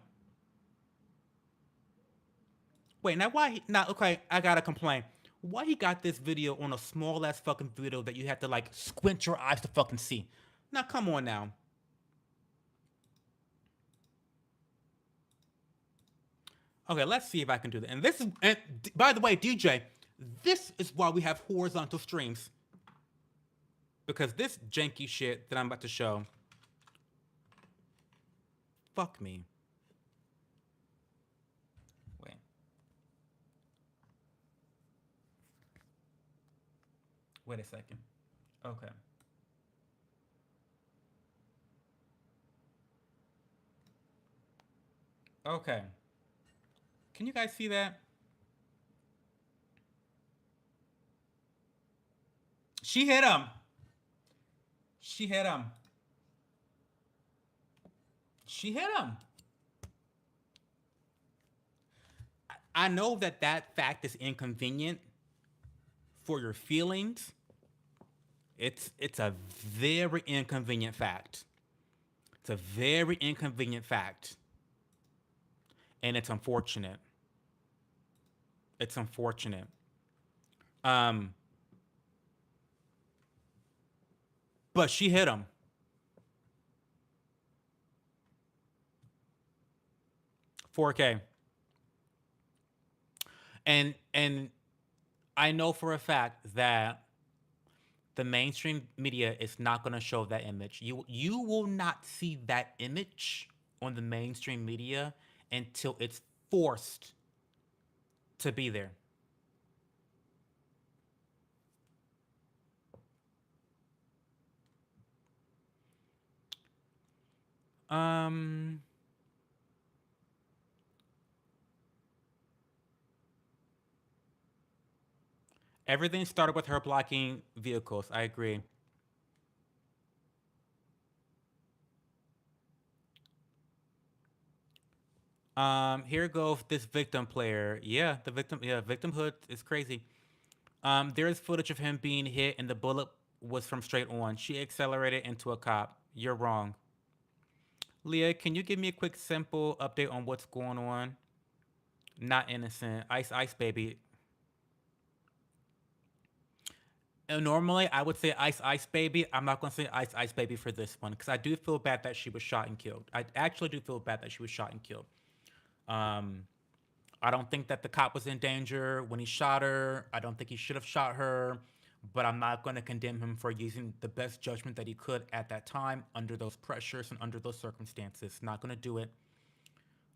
Wait, now why? Now, okay, I gotta complain. Why he got this video on a small ass fucking video that you have to like squint your eyes to fucking see? Now, come on now. Okay, let's see if I can do that. And this is, and by the way, DJ, this is why we have horizontal streams. Because this janky shit that I'm about to show, fuck me. Wait. Wait a second. Okay. Okay. Can you guys see that? She hit him. She hit him. She hit him. I know that that fact is inconvenient for your feelings. It's a very inconvenient fact. It's a very inconvenient fact, and it's unfortunate. It's unfortunate. Um, but she hit him. 4K. And I know for a fact that the mainstream media is not going to show that image. You will not see that image on the mainstream media until it's forced to be there. Um Everything started with her blocking vehicles. I agree. Here goes this victim player. Yeah, the victim. Yeah, victimhood is crazy. There is footage of him being hit, and the bullet was from straight on. She accelerated into a cop. You're wrong, Leah. Can you give me a quick, simple update on what's going on? Not innocent. Ice, ice, baby. Normally, I would say ice, ice, baby. I'm not gonna say ice, ice, baby for this one because I do feel bad that she was shot and killed. I actually do feel bad that she was shot and killed. Um, I don't think that the cop was in danger when he shot her. I don't think he should have shot her. but I'm not going to condemn him for using the best judgment that he could at that time under those pressures and under those circumstances. Not going to do it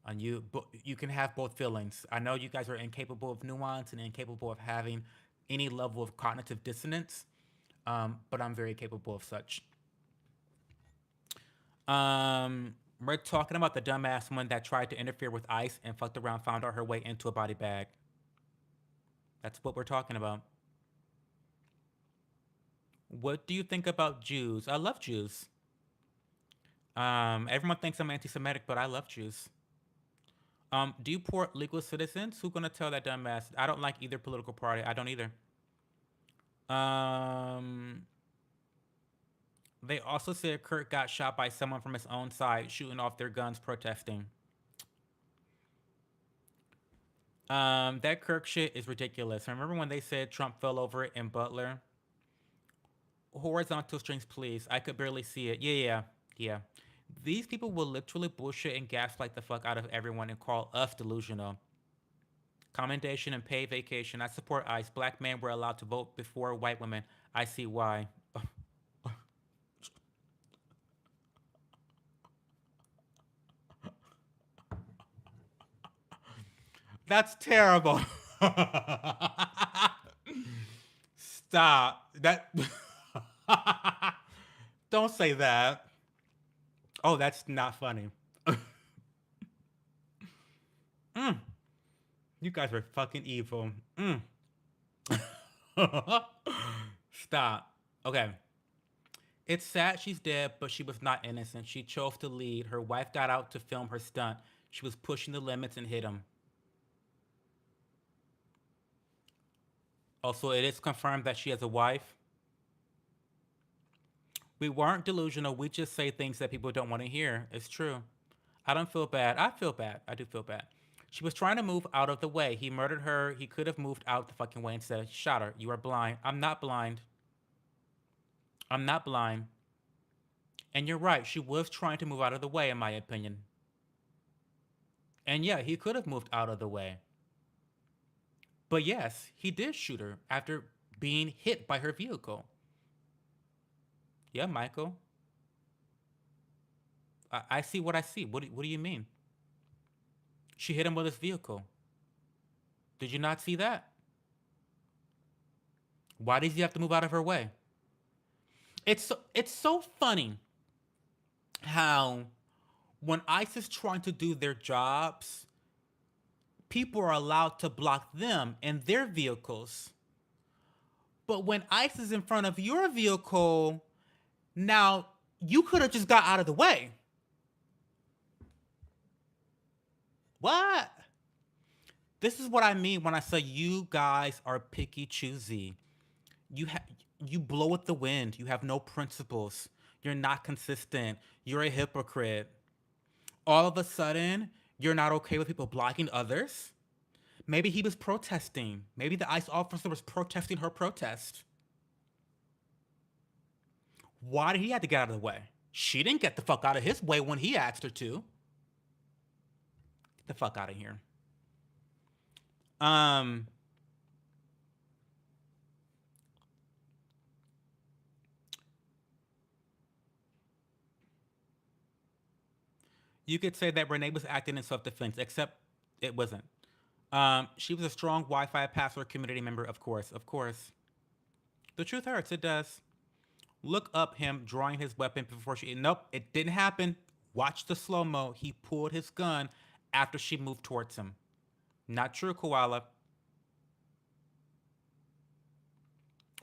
on you, but you can have both feelings. I know you guys are incapable of nuance and incapable of having any level of cognitive dissonance, but I'm very capable of such. We're talking about the dumbass one that tried to interfere with ICE and fucked around, found out her way into a body bag. That's what we're talking about. What do you think about Jews? I love Jews. Everyone thinks I'm anti-Semitic, but I love Jews. Do you port legal citizens? Who's gonna tell that dumbass? I don't like either political party. I don't either. Um, they also said Kurt got shot by someone from his own side, shooting off their guns, protesting. That Kirk shit is ridiculous. Remember when they said Trump fell over in Butler? Horizontal strings, please. I could barely see it. Yeah. These people will literally bullshit and gaslight the fuck out of everyone and call us delusional. Commendation and paid vacation. I support ICE. Black men were allowed to vote before white women. I see why. That's terrible. Stop. That. Don't say that. Oh, that's not funny. Mm, you guys are fucking evil. Stop. Okay. It's sad she's dead, but she was not innocent. She chose to lead. Her wife got out to film her stunt. She was pushing the limits and hit him. Also, it is confirmed that she has a wife. We weren't delusional. We just say things that people don't want to hear. It's true. I don't feel bad. I feel bad. I do feel bad. She was trying to move out of the way. He murdered her. He could have moved out the fucking way instead. He shot her. You are blind. I'm not blind. I'm not blind. And you're right. She was trying to move out of the way, in my opinion. And yeah, he could have moved out of the way. But yes, he did shoot her after being hit by her vehicle. Yeah, Michael. I see what I see. What do you mean? She hit him with his vehicle. Did you not see that? Why does he have to move out of her way? It's so funny how when ICE is trying to do their jobs, people are allowed to block them and their vehicles. But when ICE is in front of your vehicle, now you could have just got out of the way. What? This is what I mean when I say you guys are picky choosy. You have you blow with the wind. You have no principles. You're not consistent. You're a hypocrite. All of a sudden, you're not okay with people blocking others. Maybe he was protesting. Maybe the ICE officer was protesting her protest. Why did he have to get out of the way? She didn't get the fuck out of his way when he asked her to. Get the fuck out of here. Um, you could say that Renee was acting in self-defense, except it wasn't. She was a strong Wi-Fi password community member, of course. Of course. The truth hurts. It does. Look up him drawing his weapon before she. Nope, it didn't happen. Watch the slow mo. He pulled his gun after she moved towards him. Not true, Koala.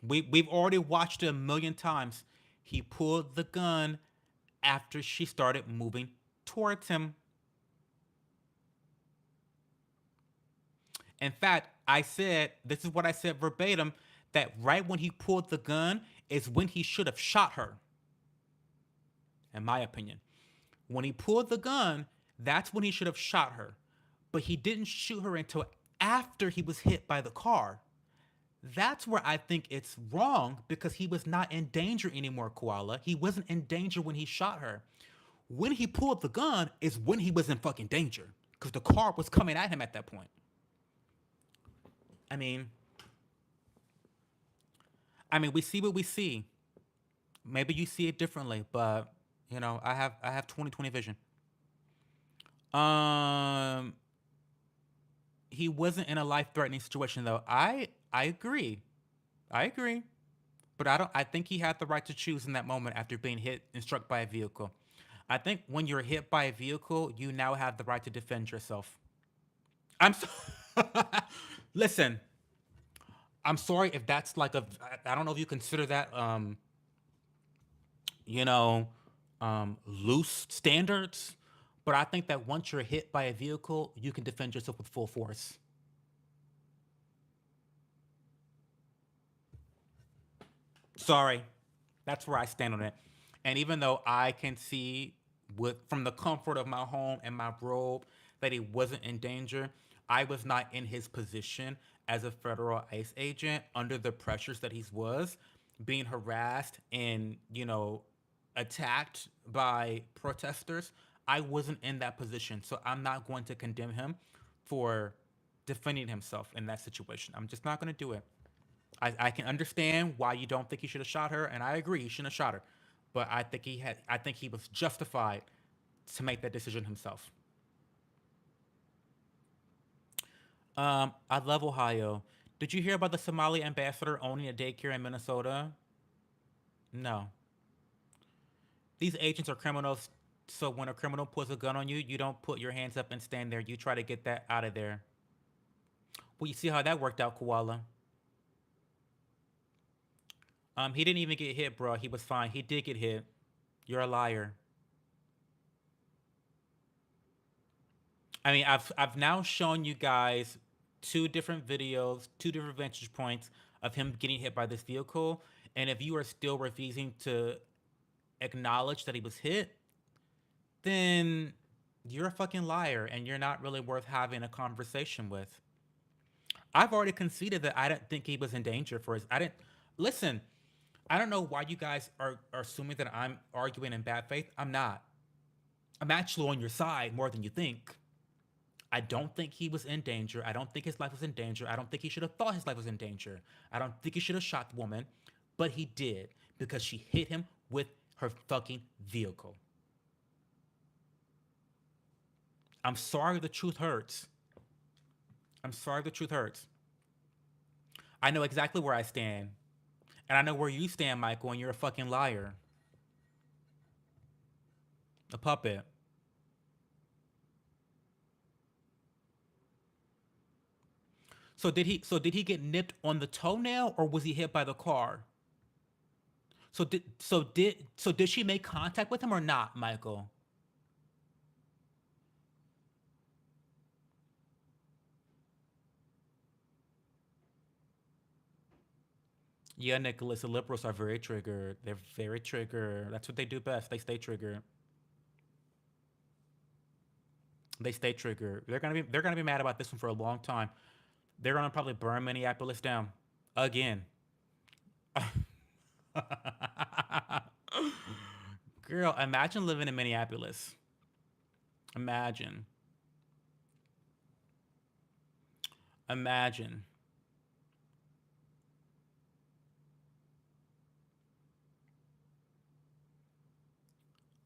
We've already watched it a million times. He pulled the gun after she started moving towards him. In fact, I said, this is what I said verbatim, that right when he pulled the gun is when he should have shot her, in my opinion. When he pulled the gun, that's when he should have shot her. But he didn't shoot her until after he was hit by the car. That's where I think it's wrong because he was not in danger anymore, Koala. He wasn't in danger when he shot her. When he pulled the gun is when he was in fucking danger because the car was coming at him at that point. I mean, I mean, we see what we see. Maybe you see it differently, but I have 20/20 vision. Um, he wasn't in a life threatening situation though. I agree. I agree. But I don't. I think he had the right to choose in that moment after being hit and struck by a vehicle. I think when you're hit by a vehicle, you now have the right to defend yourself. I'm so Listen, I'm sorry if that's like a I don't know if you consider that you know loose standards, but I think that once you're hit by a vehicle, you can defend yourself with full force. Sorry. That's where I stand on it. And even though I can see with from the comfort of my home and my robe that he wasn't in danger, I was not in his position as a federal ICE agent under the pressures that he was, being harassed and, attacked by protesters. I wasn't in that position. So I'm not going to condemn him for defending himself in that situation. I'm just not going to do it. I can understand why you don't think he should have shot her, and I agree he shouldn't have shot her. But I think he was justified to make that decision himself. I love Ohio. Did you hear about the Somali ambassador owning a daycare in Minnesota? No. These agents are criminals, so when a criminal pulls a gun on you, you don't put your hands up and stand there. You try to get that out of there. Well, you see how that worked out, Koala. He didn't even get hit, bro. He was fine. He did get hit. You're a liar. I mean, I've now shown you guys two different videos, two different vantage points of him getting hit by this vehicle, and if you are still refusing to acknowledge that he was hit, then you're a fucking liar, and you're not really worth having a conversation with. I've already conceded that I didn't think he was in danger for his. I didn't listen. I don't know why you guys are assuming that I'm arguing in bad faith. I'm not. I'm actually on your side more than you think. I don't think he was in danger. I don't think his life was in danger. I don't think he should have thought his life was in danger. I don't think he should have shot the woman, but he did because she hit him with her fucking vehicle. I'm sorry the truth hurts. I'm sorry the truth hurts. I know exactly where I stand. And I know where you stand, Michael, and you're a fucking liar. A puppet. So did he get nipped on the toenail or was he hit by the car? So did she make contact with him or not, Michael? Yeah, Nicholas, the liberals are very triggered. They're very triggered. That's what they do best. They stay triggered. They stay triggered. They're gonna be mad about this one for a long time. They're gonna probably burn Minneapolis down again. Girl, imagine living in Minneapolis. Imagine. Imagine.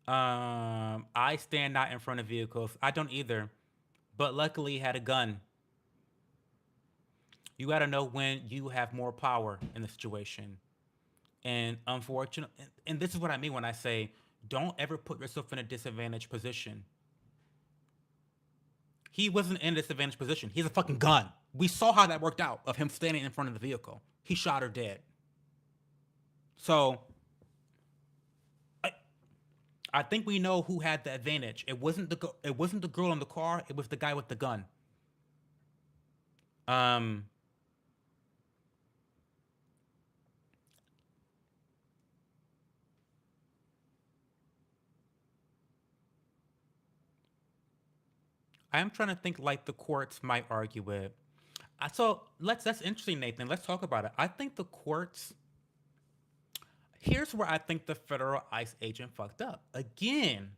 I stand not in front of vehicles. I don't either. But luckily, he had a gun. You got to know when you have more power in the situation. And unfortunately, and this is what I mean when I say don't ever put yourself in a disadvantaged position. He wasn't in a disadvantaged position. He has a fucking gun. We saw how that worked out of him standing in front of the vehicle. He shot her dead. So I, I think we know who had the advantage. It wasn't the girl in the car. It was the guy with the gun. Um, I am trying to think like the courts might argue it. So that's interesting, Nathan. Let's talk about it. I think the courts. Here's where I think the federal ICE agent fucked up again.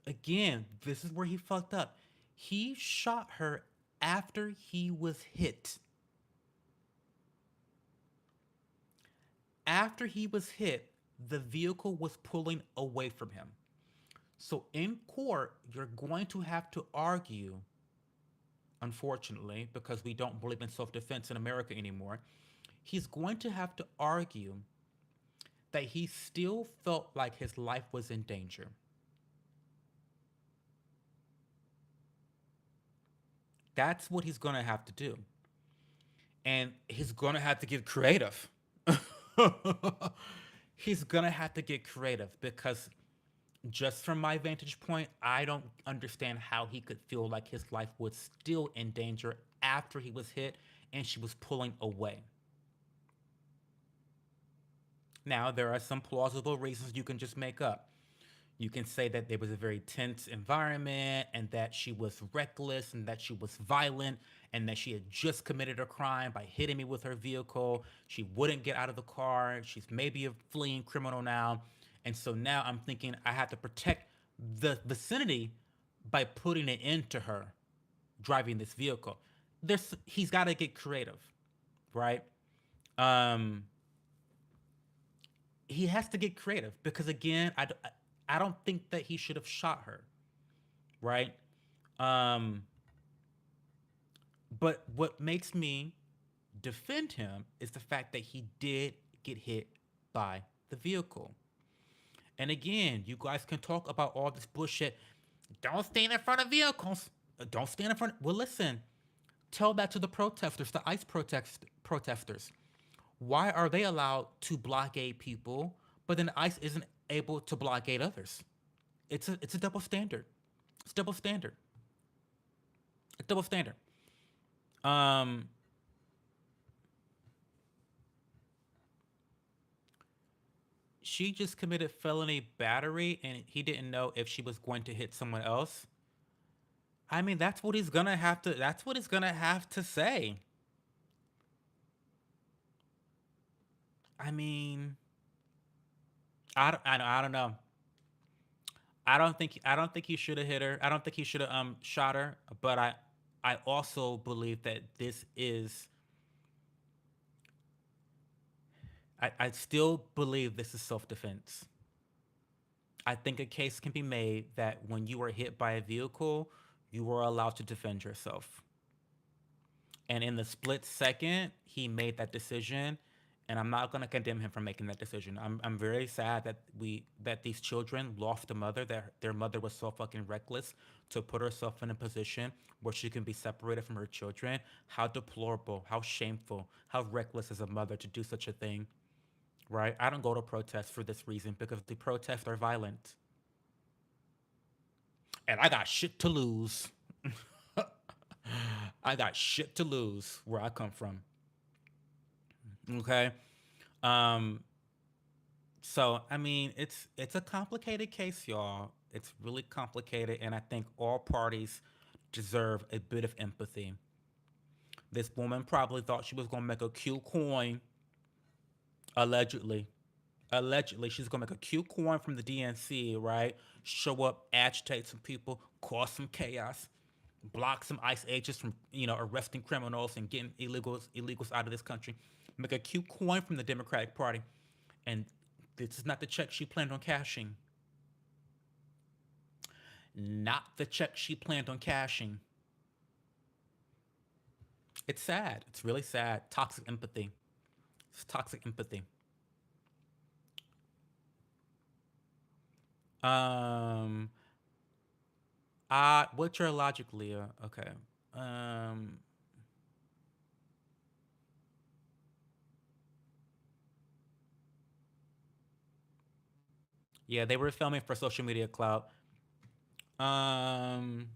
Again, this is where he fucked up. He shot her after he was hit. After he was hit, the vehicle was pulling away from him. So in court, you're going to have to argue, unfortunately, because we don't believe in self defense in America anymore, he's going to have to argue that he still felt like his life was in danger. That's what he's going to have to do. And he's going to have to get creative. He's going to have to get creative because, just from my vantage point, I don't understand how he could feel like his life was still in danger after he was hit and she was pulling away. Now, there are some plausible reasons you can just make up. You can say that there was a very tense environment and that she was reckless and that she was violent and that she had just committed a crime by hitting me with her vehicle. She wouldn't get out of the car. She's maybe a fleeing criminal now. And so now I'm thinking I have to protect the vicinity by putting it into her driving this vehicle. He's got to get creative, right? Um, he has to get creative because again, I don't think that he should have shot her, right? Um, but what makes me defend him is the fact that he did get hit by the vehicle. And again, you guys can talk about all this bullshit. Don't stand in front of vehicles. Don't stand in front. Well, listen. Tell that to the protesters, the ICE protesters. Why are they allowed to blockade people, but then ICE isn't able to blockade others? It's a double standard. It's double standard. It's double standard. Um, she just committed felony battery, and he didn't know if she was going to hit someone else. I mean, that's what he's gonna have to. That's what he's gonna have to say. I mean, I don't know. I don't think he should have hit her. I don't think he should have shot her. But I also believe that this is. I still believe this is self defense. I think a case can be made that when you are hit by a vehicle, you were allowed to defend yourself. And in the split second, he made that decision. And I'm not gonna condemn him for making that decision. I'm very sad that these children lost a mother, that their mother was so fucking reckless to put herself in a position where she can be separated from her children. How deplorable, how shameful, how reckless as a mother to do such a thing. Right? I don't go to protests for this reason because the protests are violent. And I got shit to lose. I got shit to lose where I come from. Okay. Um, so I mean, it's a complicated case, y'all. It's really complicated, and I think all parties deserve a bit of empathy. This woman probably thought she was gonna make a cute coin, allegedly. Allegedly, she's gonna make a cute coin from the DNC, right? Show up, agitate some people, cause some chaos, block some ICE agents from arresting criminals and getting illegals out of this country. Make a cute coin from the Democratic Party, and this is not the check she planned on cashing. Not the check she planned on cashing. It's sad. It's really sad. Toxic empathy. It's toxic empathy. Um, what's your logic, Leah? Okay. Um, yeah, they were filming for social media clout. Um,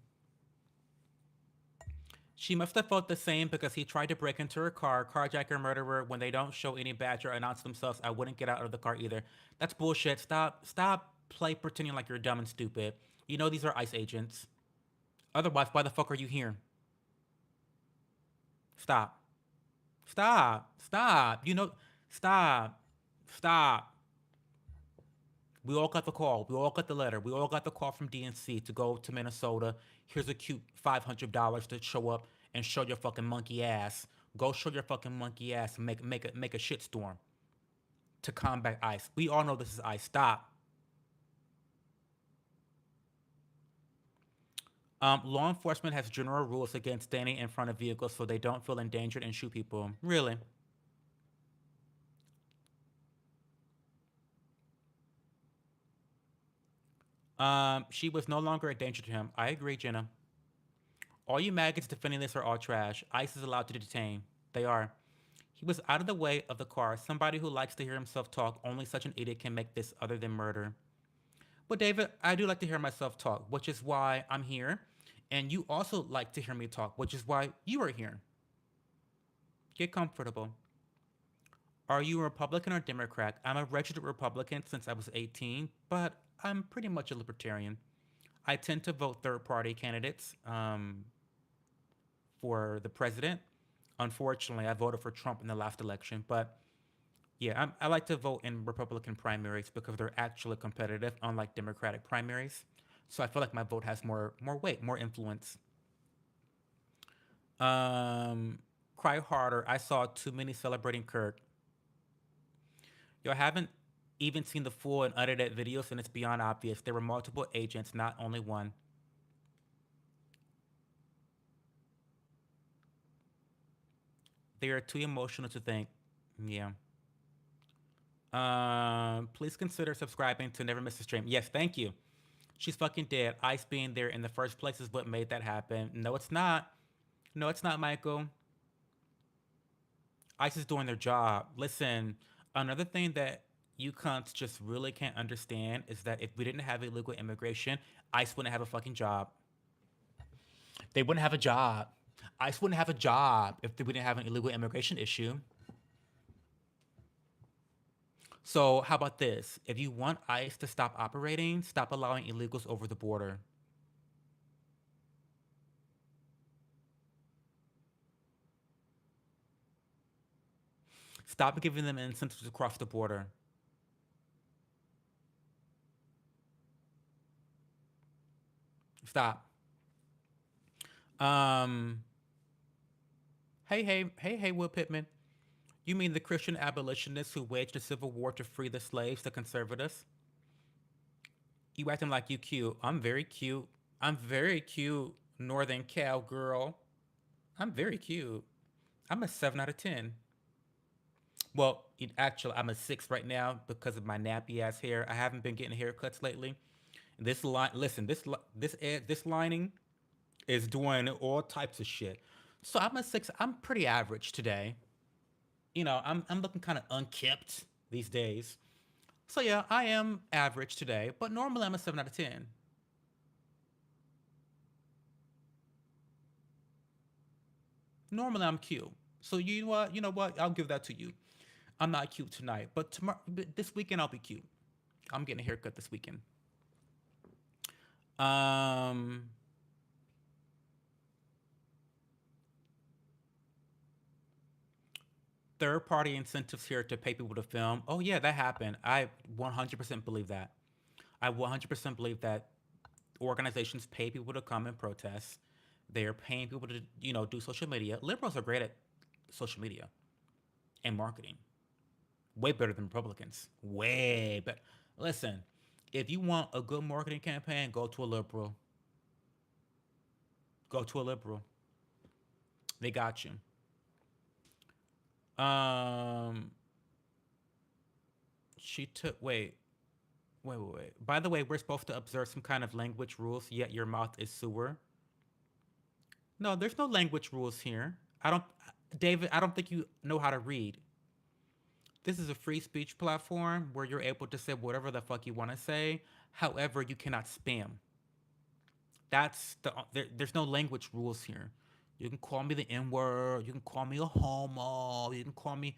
she must have felt the same because he tried to break into her car, carjack her murderer. When they don't show any badge or announce themselves, I wouldn't get out of the car either. That's bullshit. Stop play pretending like you're dumb and stupid. You know these are ICE agents. Otherwise, why the fuck are you here? Stop. Stop. Stop. Stop. We all got the call. We all got the letter. We all got the call from DNC to go to Minnesota. Here's a cute $500 to show up and show your fucking monkey ass. Go show your fucking monkey ass and make a shitstorm. to combat ICE. We all know this is ICE. Stop. Law enforcement has general rules against standing in front of vehicles so they don't feel endangered and shoot people. Really? She was no longer a danger to him. I agree, Jenna. All you maggots defending this are all trash. ICE is allowed to detain. They are. He was out of the way of the car. Somebody who likes to hear himself talk. Only such an idiot can make this other than murder. But David, I do like to hear myself talk, which is why I'm here. And you also like to hear me talk, which is why you are here. Get comfortable. Are you a Republican or Democrat? I'm a registered Republican since I was 18, but I'm pretty much a libertarian. I tend to vote third party candidates for the president. Unfortunately, I voted for Trump in the last election, but yeah, I like to vote in Republican primaries because they're actually competitive, unlike Democratic primaries. So I feel like my vote has more weight, more influence. Um, Cry harder. I saw too many celebrating Kirk. Y'all haven't even seen the full and unedited videos, and it's beyond obvious. There were multiple agents, not only one. They are too emotional to think. Yeah. Please consider subscribing to never miss a stream. Yes, thank you. She's fucking dead. Ice being there in the first place is what made that happen. No, it's not. No, it's not, Michael. ICE is doing their job. Listen, another thing that you cunts just really can't understand is that if we didn't have illegal immigration, ICE wouldn't have a fucking job. They wouldn't have a job. ICE wouldn't have a job if we didn't have an illegal immigration issue. So, how about this? If you want ICE to stop operating, stop allowing illegals over the border. Stop giving them incentives to cross the border. Stop. Um, hey, Will Pittman. You mean the Christian abolitionists who waged a civil war to free the slaves, the conservatives? You acting like you cute. I'm very cute. I'm very cute, Northern Cal girl. I'm very cute. I'm a 7 out of 10. Well, actually, I'm a 6 right now because of my nappy ass hair. I haven't been getting haircuts lately. This line, listen, this lining is doing all types of shit. So I'm a 6. I'm pretty average today. I'm looking kind of unkempt these days. So yeah, I am average today, but normally I'm a 7 out of 10. Normally I'm cute. So you know what? You know what? I'll give that to you. I'm not cute tonight, but tomorrow, this weekend I'll be cute. I'm getting a haircut this weekend. Um, Third party incentives here to pay people to film. Oh yeah, that happened. I 100% believe that. I 100% believe that organizations pay people to come and protest. They're paying people to do social media. Liberals are great at social media and marketing. Way better than Republicans. Way better. Listen, if you want a good marketing campaign, go to a liberal. Go to a liberal. They got you. Um, she took. Wait. By the way, we're supposed to observe some kind of language rules, yet your mouth is sewer. No, there's no language rules here. I don't, David. I don't think you know how to read. This is a free speech platform where you're able to say whatever the fuck you want to say. However, you cannot spam. There's no language rules here. You can call me the N word. You can call me a homo. You can call me,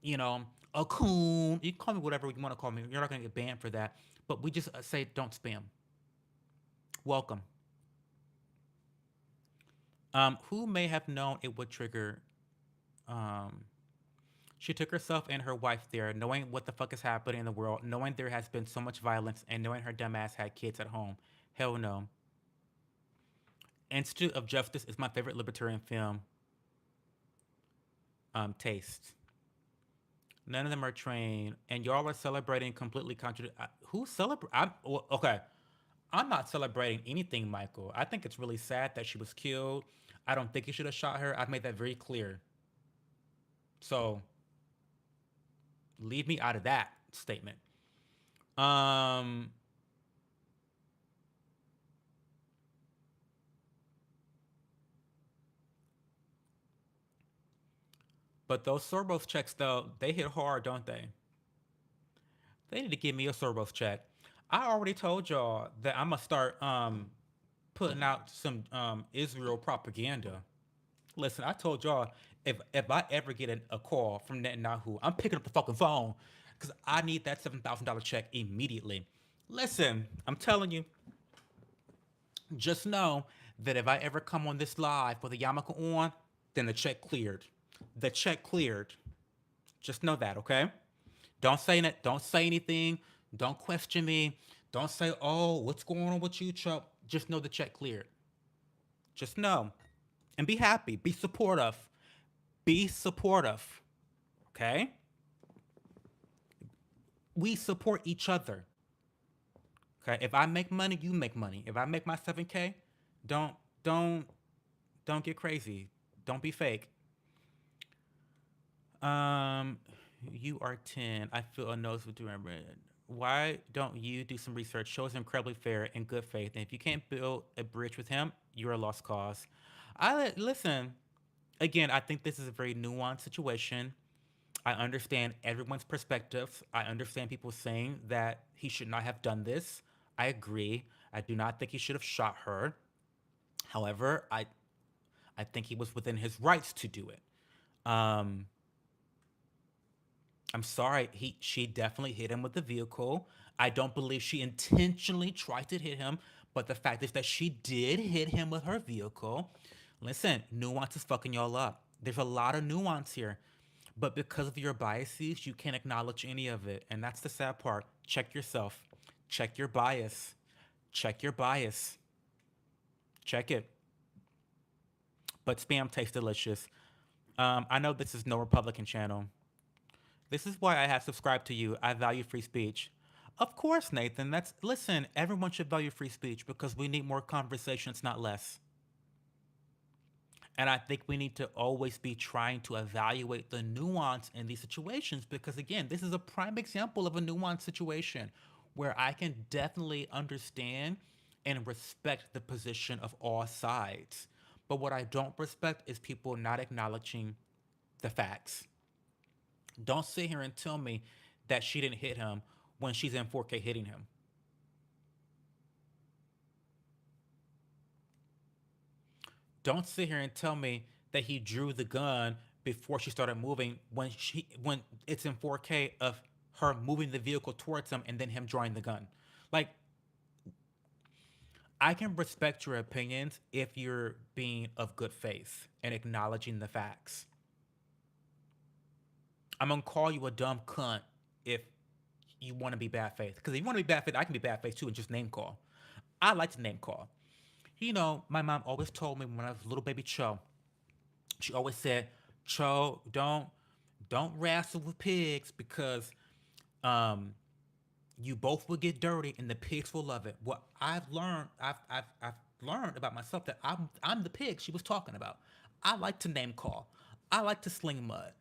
you know, a coon. You can call me whatever you want to call me. You're not gonna get banned for that. But we just say don't spam. Welcome. Who may have known it would trigger? Um, she took herself and her wife there, knowing what the fuck is happening in the world, knowing there has been so much violence, and knowing her dumbass had kids at home. Hell no. Institute of Justice is my favorite libertarian film. Taste. None of them are trained, and y'all are celebrating completely contradict. Who celebrate? Okay. I'm not celebrating anything, Michael. I think it's really sad that she was killed. I don't think he should have shot her. I've made that very clear. So leave me out of that statement. Um, but those Soros checks, though, they hit hard, don't they? They need to give me a Soros check. I already told y'all that I'm gonna start putting out some Israel propaganda. Listen, I told y'all if I ever get a call from Netanyahu, I'm picking up the fucking phone because I need that $7,000 check immediately. Listen, I'm telling you, just know that if I ever come on this live with a yarmulke on, then the check cleared. The check cleared. Just know that, okay? Don't say that. Don't say anything. Don't question me. Don't say, "Oh, what's going on with you, Chuck?" Just know the check cleared. Just know, and be happy. Be supportive. Be supportive. Okay? We support each other. Okay? If I make money, you make money. If I make my 7K, don't don't don't get crazy. Don't be fake. Um, you are 10. I feel a nose with doing it. Why don't you do some research? Show us incredibly fair and good faith. And if you can't build a bridge with him, you're a lost cause. Listen. Again, I think this is a very nuanced situation. I understand everyone's perspectives. I understand people saying that he should not have done this. I agree. I do not think he should have shot her. However, I think he was within his rights to do it. Um, I'm sorry. She definitely hit him with the vehicle. I don't believe she intentionally tried to hit him, but the fact is that she did hit him with her vehicle. Listen, nuance is fucking y'all up. There's a lot of nuance here. But because of your biases, you can't acknowledge any of it. And that's the sad part. Check yourself. Check your bias. Check your bias. Check it. But spam tastes delicious. I know this is no Republican channel. This is why I have subscribed to you. I value free speech. Of course, Nathan. Listen, everyone should value free speech because we need more conversations, not less. And I think we need to always be trying to evaluate the nuance in these situations because, again, this is a prime example of a nuanced situation where I can definitely understand and respect the position of all sides. But what I don't respect is people not acknowledging the facts. Don't sit here and tell me that she didn't hit him when she's in 4K hitting him. Don't sit here and tell me that he drew the gun before she started moving when it's in 4K of her moving the vehicle towards him and then him drawing the gun. Like, I can respect your opinions if you're being of good faith and acknowledging the facts. I'm gonna call you a dumb cunt if you want to be bad faith. Because if you want to be bad faith, I can be bad faith too and just name call. I like to name call. My mom always told me when I was a little baby Cho, she always said, Cho, don't wrestle with pigs because um you both will get dirty and the pigs will love it. What I've learned about myself that I'm the pig she was talking about. I like to name call. I like to sling mud.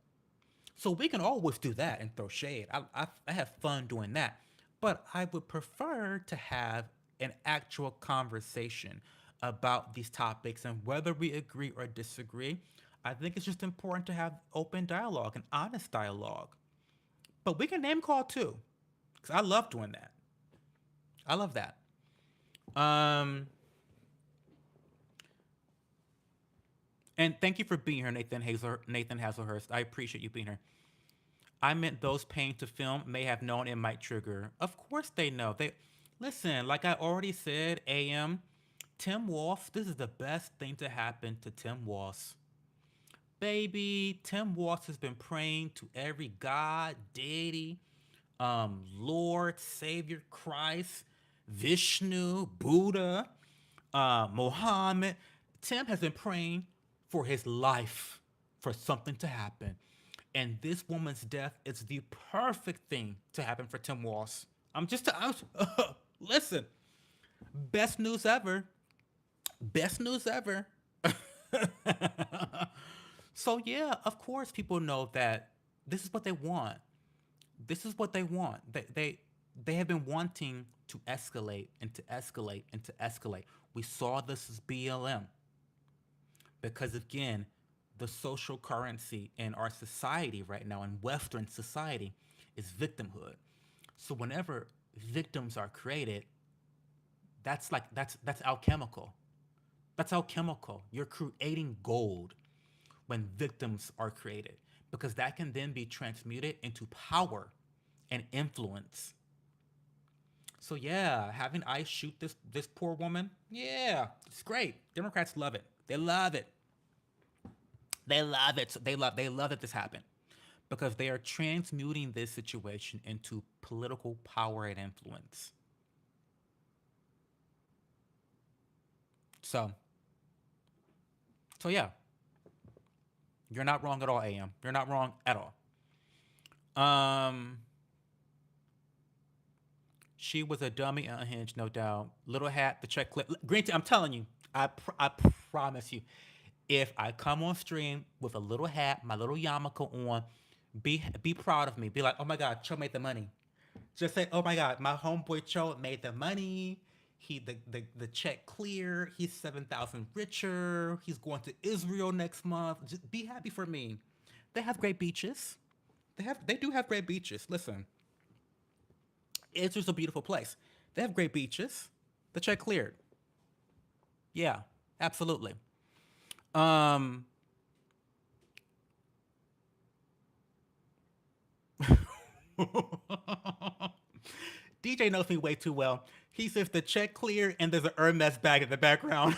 So we can always do that and throw shade. I have fun doing that. But I would prefer to have an actual conversation about these topics and whether we agree or disagree. I think it's just important to have open dialogue and honest dialogue. But we can name call too, because I love doing that. I love that. Um, and thank you for being here, Nathan Hazelhurst. I appreciate you being here. I meant those paying to film may have known it might trigger. Of course they know. They listen, like I already said, AM, Tim Wolf, this is the best thing to happen to Tim Wolf. Baby, Tim Wolf has been praying to every God, deity, Lord, Savior, Christ, Vishnu, Buddha, Mohammed. Tim has been praying for his life, for something to happen. And this woman's death is the perfect thing to happen for Tim Walsh. I'm just, I was, listen, best news ever. Best news ever. So yeah, of course people know that this is what they want. This is what they want. They have been wanting to escalate and to escalate and to escalate. We saw this as BLM because again, the social currency in our society right now, in Western society, is victimhood. So whenever victims are created, that's alchemical. That's alchemical. You're creating gold when victims are created because that can then be transmuted into power and influence. So yeah, having ICE shoot this poor woman, yeah, it's great. Democrats love it. They love it. They love it. They love that this happened because they are transmuting this situation into political power and influence. So so yeah, you're not wrong at all, AM. You're not wrong at all. Um, she was a dummy and unhinged, no doubt. Little hat, the check clip. Green tea, I'm telling you, I promise you, if I come on stream with a little hat, my little yarmulke on, be proud of me. Be like, oh my God, Cho made the money. Just say, oh my God, my homeboy Cho made the money. The check clear. He's 7,000 richer. He's going to Israel next month. Just be happy for me. They have great beaches. They do have great beaches. Listen, Israel's a beautiful place. They have great beaches. The check cleared. Yeah, absolutely. Um, DJ knows me way too well. He says the check cleared and there's an Hermes bag in the background.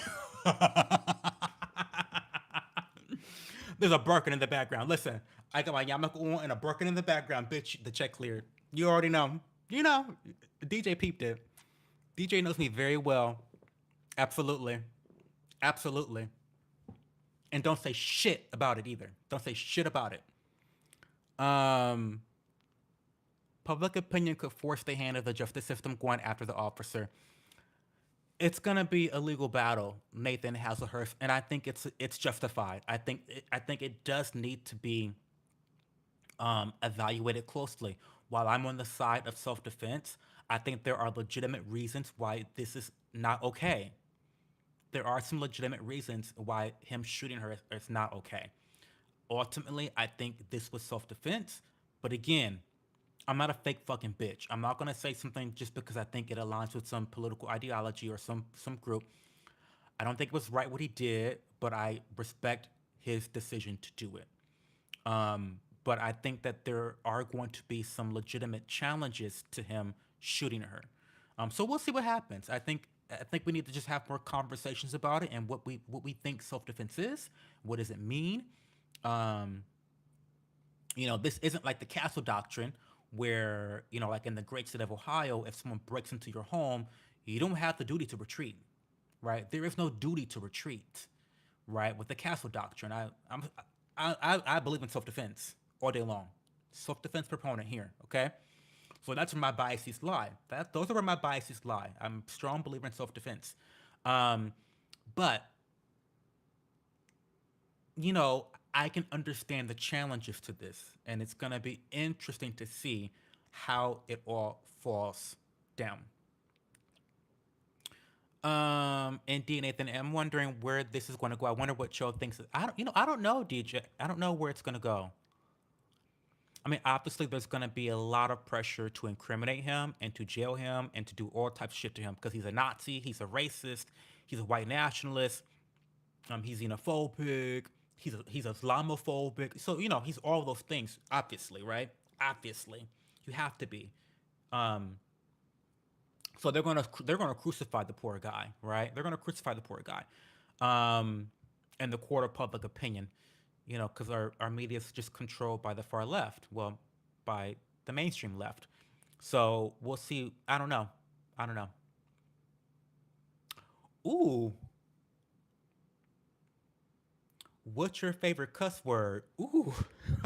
There's a Birkin in the background. Listen, I got my yarmulke on and a Birkin in the background. Bitch, the check cleared. You already know. You know, DJ peeped it. DJ knows me very well. Absolutely. Absolutely. And don't say shit about it either. Don't say shit about it. Um, Public opinion could force the hand of the justice system going after the officer. It's gonna be a legal battle, Nathan Hasselhurst, and I think it's justified. I think it does need to be evaluated closely. While I'm on the side of self defense, I think there are legitimate reasons why this is not okay. There are some legitimate reasons why him shooting her is not okay. Ultimately, I think this was self defense. But again, I'm not a fake fucking bitch. I'm not gonna say something just because I think it aligns with some political ideology or some group. I don't think it was right what he did, but I respect his decision to do it. But I think that there are going to be some legitimate challenges to him shooting her. So we'll see what happens. I think we need to just have more conversations about it and what we think self defense is. What does it mean? Um, this isn't like the castle doctrine where, like in the great state of Ohio, if someone breaks into your home, you don't have the duty to retreat, right? There is no duty to retreat, right? With the castle doctrine, I believe in self defense all day long. Self defense proponent here, okay? So that's where my biases lie. Those are where my biases lie. I'm a strong believer in self defense. Um, but you know, I can understand the challenges to this, and it's gonna be interesting to see how it all falls down. Indeed, Nathan, I'm wondering where this is going to go. I wonder what Cho thinks. I don't know, DJ. I don't know where it's going to go. I mean, obviously, there's going to be a lot of pressure to incriminate him and to jail him and to do all types of shit to him because he's a Nazi, he's a racist, he's a white nationalist, he's xenophobic, he's Islamophobic. So he's all those things. Obviously, right? Obviously, you have to be. Um, so they're gonna crucify the poor guy, right? They're gonna crucify the poor guy, um, in the court of public opinion, because our media is just controlled by the far left. Well, by the mainstream left. So we'll see. I don't know. I don't know. Ooh, what's your favorite cuss word? Ooh,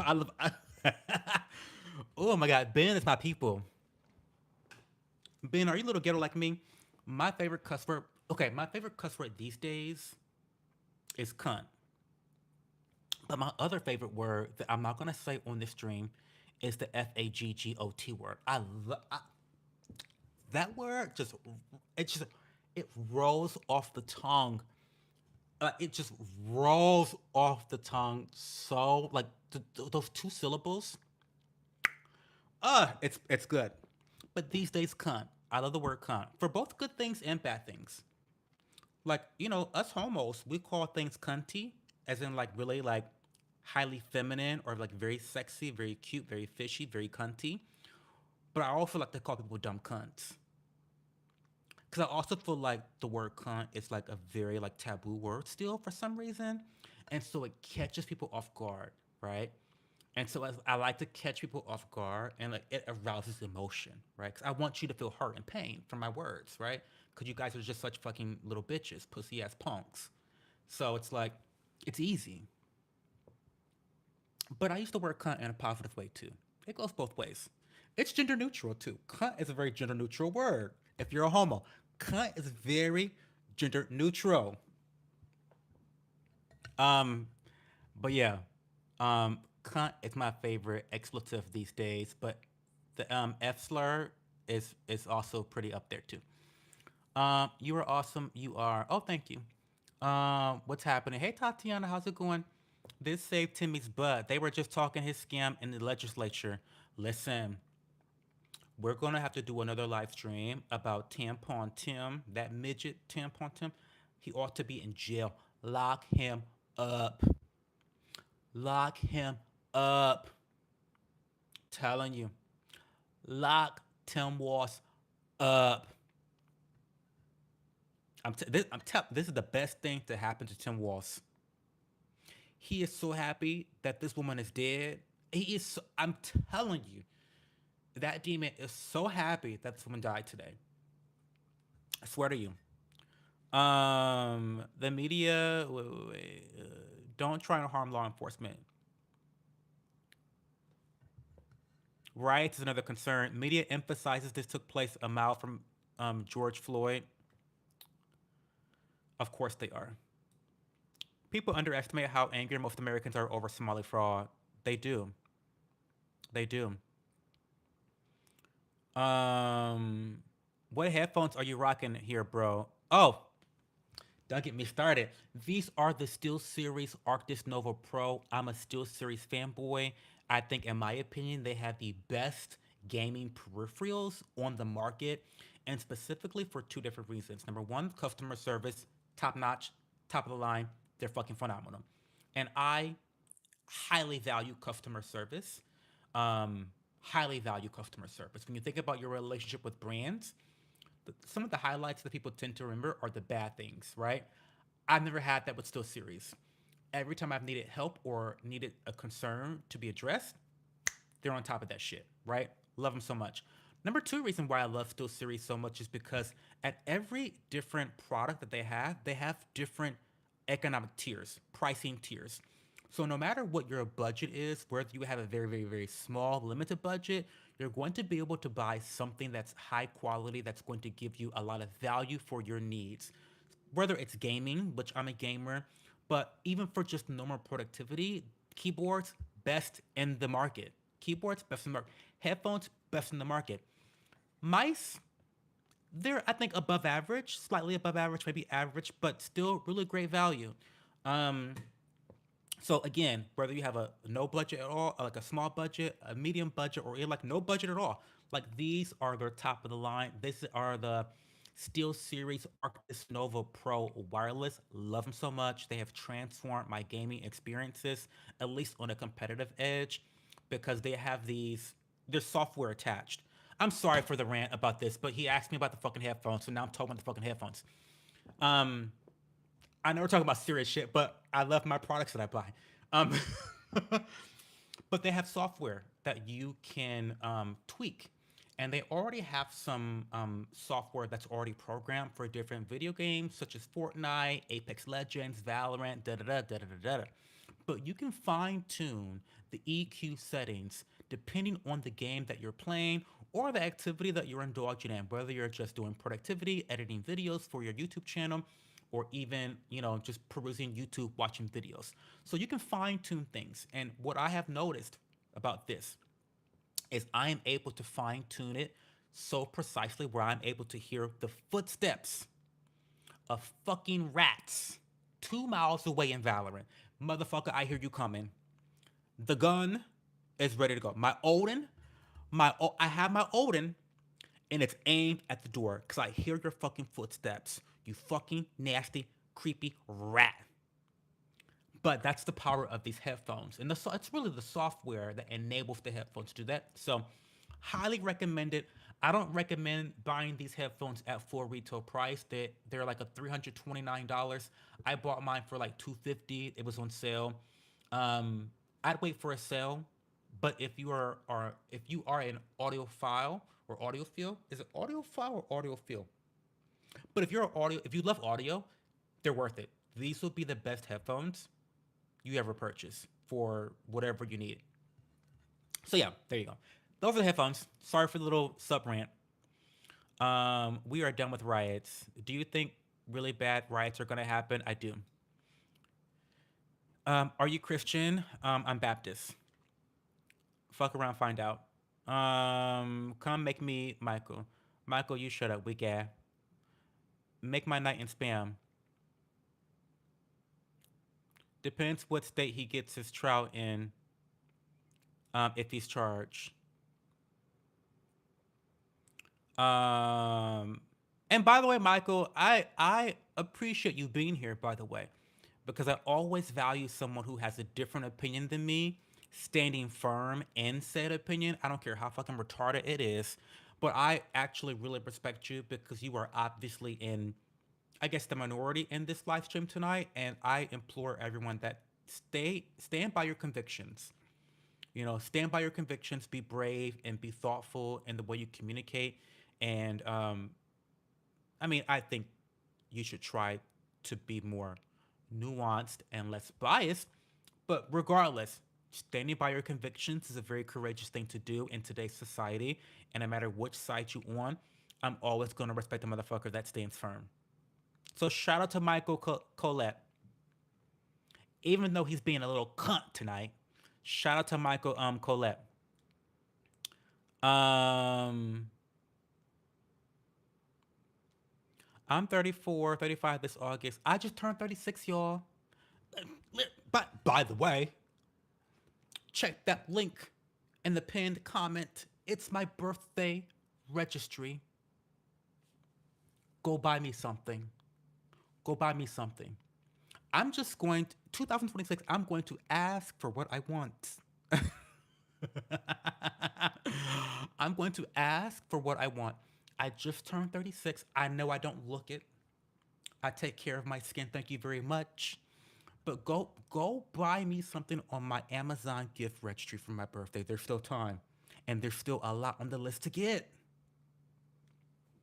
I love. Oh my God, Ben is my people. Ben, are you a little ghetto like me? My favorite cuss word. Okay, my favorite cuss word these days is cunt. But my other favorite word that I'm not gonna say on this stream is the FAGGOT word. That word just it just it rolls off the tongue. It just rolls off the tongue so like those two syllables. It's good. But these days, cunt. I love the word cunt for both good things and bad things. Like us homos, we call things cunty, as in like really like highly feminine or like very sexy, very cute, very fishy, very cunty. But I also like to call people dumb cunts. Because I also feel like the word cunt is like a very like taboo word still for some reason. And so it catches people off guard, right? And so I like to catch people off guard and like it arouses emotion, right? Because I want you to feel hurt and pain from my words, right? Because you guys are just such fucking little bitches, pussy ass punks. So it's like, it's easy. But I use the word cunt in a positive way too. It goes both ways. It's gender neutral too. Cunt is a very gender neutral word. If you're a homo, cunt is very gender neutral. Um, but yeah, cunt is my favorite expletive these days. But the F slur is also pretty up there too. You are awesome. You are. Oh, thank you. What's happening? Hey, Tatiana, how's it going? This saved Timmy's butt. They were just talking his scam in the legislature. Listen, we're gonna have to do another live stream about Tampon Tim, that midget Tampon Tim. He ought to be in jail. Lock him up. Lock him up. Telling you. Lock Tim Walls up. This is the best thing to happen to Tim Walls. He is so happy that this woman is dead. He is. I'm telling you, that demon is so happy that this woman died today. I swear to you. The media. Don't try to harm law enforcement. Riots is another concern. Media emphasizes this took place a mile from George Floyd. Of course they are. People underestimate how angry most Americans are over Somali fraud. They do. They do. Um, what headphones are you rocking here, bro? Oh, don't get me started. These are the SteelSeries Arctis Nova Pro. I'm a SteelSeries fanboy. I think, in my opinion, they have the best gaming peripherals on the market, and specifically for two different reasons. Number one, customer service, top notch, top of the line. They're fucking phenomenal. And I highly value customer service. Highly value customer service. When you think about your relationship with brands, some of the highlights that people tend to remember are the bad things, right? I've never had that with Still Series. Every time I've needed help or needed a concern to be addressed, they're on top of that shit, right? Love them so much. Number two reason why I love Still Series so much is because at every different product that they have different economic tiers, pricing tiers. So no matter what your budget is, whether you have a very, very, very small, limited budget, you're going to be able to buy something that's high quality, that's going to give you a lot of value for your needs. Whether it's gaming, which I'm a gamer, but even for just normal productivity, keyboards, best in the market. Keyboards, best in the market. Headphones, best in the market. Mice, they're, I think, above average, slightly above average, maybe average, but still really great value. Um, so again, whether you have a no budget at all, like a small budget, a medium budget, or even like no budget at all, like these are their top of the line. These are the Steel Series Arctis Nova Pro wireless. Love them so much. They have transformed my gaming experiences, at least on a competitive edge, because they have these. There's software attached. I'm sorry for the rant about this, but he asked me about the fucking headphones, so now I'm talking about the fucking headphones. Um, I know we're talking about serious shit, but I love my products that I buy. Um, but they have software that you can tweak. And they already have some software that's already programmed for different video games, such as Fortnite, Apex Legends, Valorant, da da da da da da da. but you can fine tune the EQ settings depending on the game that you're playing or the activity that you're indulging in, whether you're just doing productivity, editing videos for your YouTube channel, or even, just perusing YouTube, watching videos. So you can fine tune things. And what I have noticed about this is I am able to fine tune it so precisely where I'm able to hear the footsteps of fucking rats 2 miles away in Valorant. Motherfucker, I hear you coming. The gun is ready to go. I have my Odin, and it's aimed at the door because I hear your fucking footsteps. You fucking nasty, creepy rat. But that's the power of these headphones, and it's really the software that enables the headphones to do that. So, highly recommend it. I don't recommend buying these headphones at full retail price. They're like a $329. I bought mine for like $250. It was on sale. I'd wait for a sale, but if you are an audiophile or audiophile, is it audiophile or audiophile? But if you love audio, they're worth it. These will be the best headphones you ever purchase for whatever you need. So yeah, there you go. Those are the headphones. Sorry for the little sub rant. We are done with riots. Do you think really bad riots are gonna happen? I do. Are you Christian? I'm Baptist. Fuck around, find out. Come make me Michael. Michael, you shut up, weak ass. Make my night in spam. Depends what state he gets his trial in. If he's charged. Um, and by the way, Michael, I appreciate you being here. By the way, because I always value someone who has a different opinion than me, standing firm in said opinion. I don't care how fucking retarded it is, but I actually really respect you because you are obviously in, I guess, the minority in this live stream tonight, and I implore everyone that stand by your convictions. Stand by your convictions, be brave, and be thoughtful in the way you communicate. And I mean, I think you should try to be more nuanced and less biased. But regardless, standing by your convictions is a very courageous thing to do in today's society. And no matter which side you on, I'm always going to respect the motherfucker that stands firm. So shout out to Michael Colette. Even though he's being a little cunt tonight, shout out to Michael Colette. Um, I'm 34, 35 this August. I just turned 36, y'all. But by the way, check that link in the pinned comment. It's my birthday registry. Go buy me something. Go buy me something. I'm just going to, 2026, I'm going to ask for what I want. I'm going to ask for what I want. I just turned 36. I know I don't look it. I take care of my skin. Thank you very much. But go buy me something on my Amazon gift registry for my birthday. There's still time. And there's still a lot on the list to get.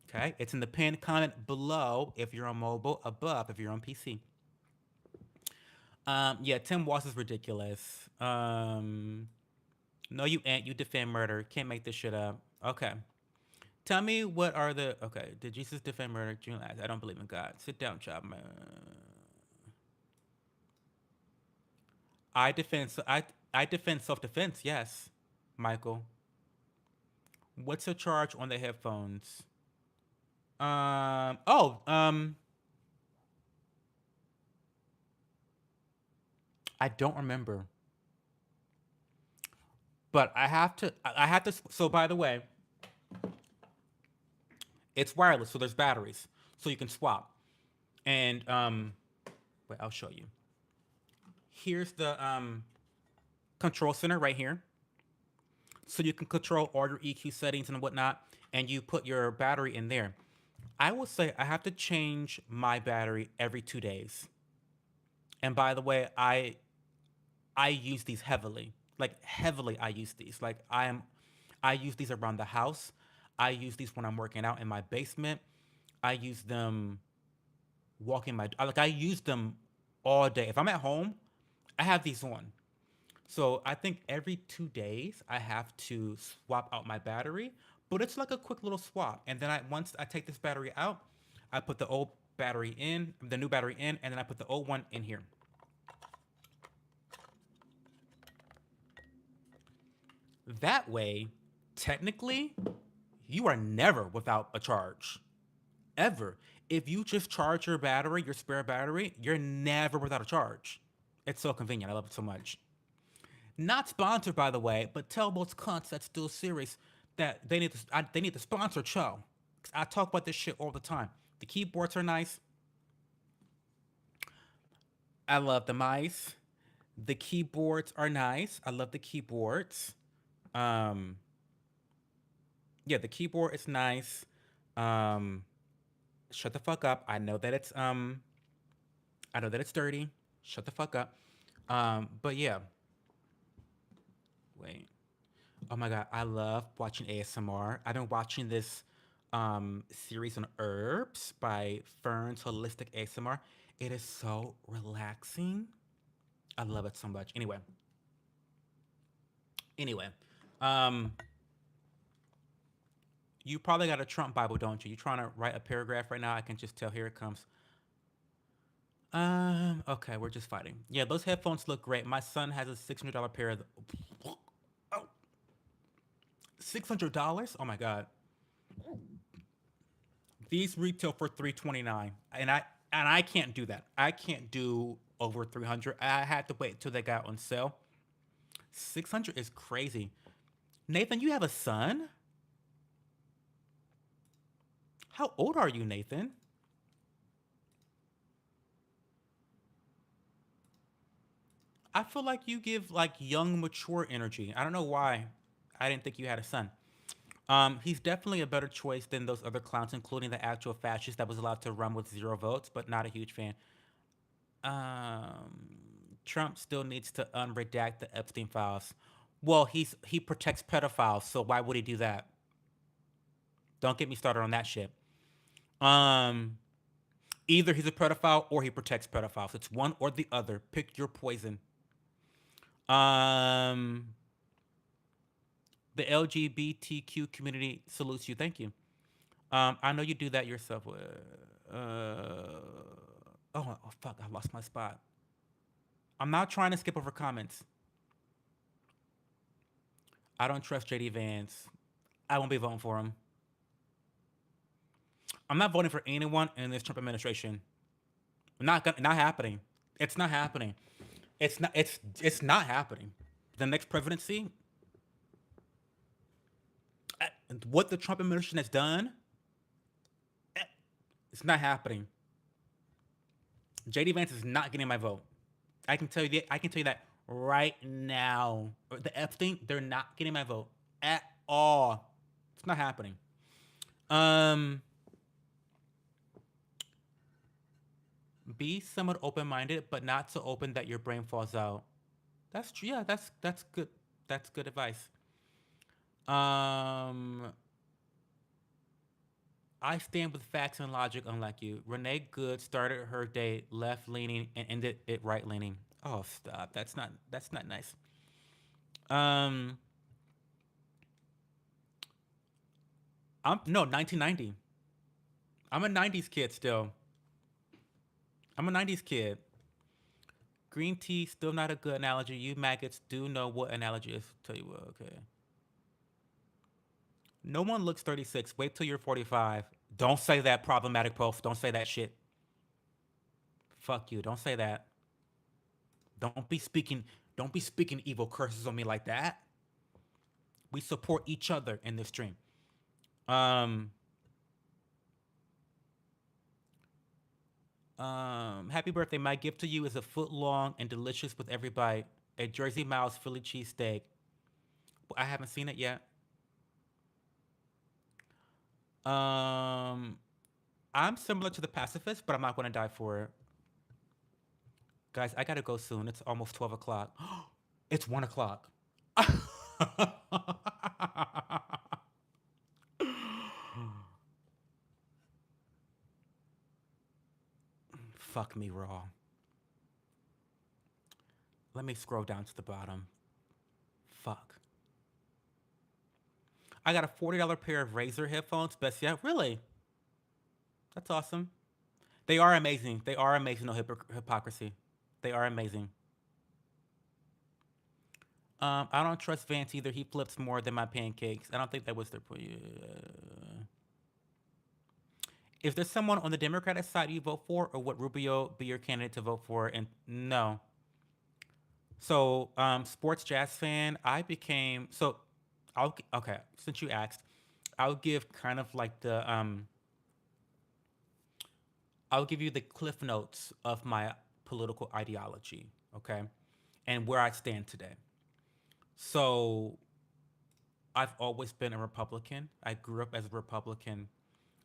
Okay? It's in the pinned comment below if you're on mobile, above if you're on PC. Yeah, Tim Walsh is ridiculous. No, you ain't. You defend murder. Can't make this shit up. Okay. Tell me what are the okay? Did Jesus defend murder? I don't believe in God. Sit down, child. Man. I defend self defense. Yes, Michael. What's the charge on the headphones? Oh. I don't remember. But I have to. I have to. So by the way, it's wireless, so there's batteries, so you can swap. And wait, I'll show you. Here's the control center right here, so you can control all your EQ settings and whatnot, and you put your battery in there. I will say I have to change my battery every 2 days. And by the way, I use these heavily, like heavily. I use these. I use these around the house. I use these when I'm working out in my basement. I use them walking my like I use them all day. If I'm at home, I have these on. So I think every 2 days I have to swap out my battery, but it's like a quick little swap. And then once I take this battery out, I put the old battery in, the new battery in, and then I put the old one in here. That way, technically, you are never without a charge. Ever. If you just charge your battery, your spare battery, you're never without a charge. It's so convenient. I love it so much. Not sponsored, by the way, but tell those cunts that's still serious that they need to sponsor Cho. 'Cause I talk about this shit all the time. The keyboards are nice. I love the mice. The keyboards are nice. I love the keyboards. Um, yeah, the keyboard is nice. Um, shut the fuck up. I know that it's dirty. Shut the fuck up. But yeah. Wait. Oh my god, I love watching ASMR. I've been watching this series on herbs by Fern's Holistic ASMR. It is so relaxing. I love it so much. Anyway, um, you probably got a Trump Bible, don't you? You trying to write a paragraph right now? I can just tell. Here it comes. Okay, we're just fighting. Yeah, those headphones look great. My son has a $600 pair of. Oh, $600? Oh my god. These retail for 329, and I can't do that. I can't do over 300. I had to wait till they got on sale. 600 is crazy. Nathan, you have a son? How old are you, Nathan? I feel like you give like young, mature energy. I don't know why. I didn't think you had a son. He's definitely a better choice than those other clowns, including the actual fascist that was allowed to run with 0 votes, but not a huge fan. Um, Trump still needs to unredact the Epstein files. Well, he protects pedophiles, so why would he do that? Don't get me started on that shit. Um, Either he's a pedophile or he protects pedophiles. It's one or the other. Pick your poison. Um, the LGBTQ community salutes you. Thank you. I know you do that yourself. Oh fuck! I lost my spot. I'm not trying to skip over comments. I don't trust JD Vance. I won't be voting for him. I'm not voting for anyone in this Trump administration. Not happening. It's not happening. It's not happening. The next presidency, uh, what the Trump administration has done, uh, it's not happening. JD Vance is not getting my vote. I can tell you that right now. The Epstein, they're not getting my vote at all. It's not happening. Um, be somewhat open minded, but not so open that your brain falls out. That's true. Yeah, that's good. That's good advice. Um, I stand with facts and logic, unlike you. Renee Good started her day left leaning and ended it right leaning. Oh, stop. That's not nice. Um, I'm no 1990. I'm a 90s kid still. I'm a 90s kid. Green tea still not a good analogy. You maggots do know what analogy is. Tell you what, okay. No one looks 36. Wait till you're 45. Don't say that problematic post. Don't say that shit. Fuck you. Don't say that. Don't be speaking don't be speaking evil curses on me like that. We support each other in this stream. Um Happy birthday. My gift to you is a foot long and delicious with every bite. A Jersey Miles Philly cheesesteak. I haven't seen it yet. Um I'm similar to the pacifist, but I'm not gonna die for it. Guys, I gotta go soon. It's almost 12 o'clock. It's 1 o'clock. Fuck me raw. Let me scroll down to the bottom. Fuck. I got a $40 pair of Razer headphones. Best yet. Really? That's awesome. They are amazing. They are amazing. No hypocrisy. They are amazing. I don't trust Vance either. He flips more than my pancakes. I don't think that was their point. Is there someone on the Democratic side you vote for, or would Rubio be your candidate to vote for? And no. So, sports jazz fan. I became so. I'll okay. Since you asked, I'll give kind of like the I'll give you the cliff notes of my political ideology. Okay, and where I stand today. So I've always been a Republican. I grew up as a Republican.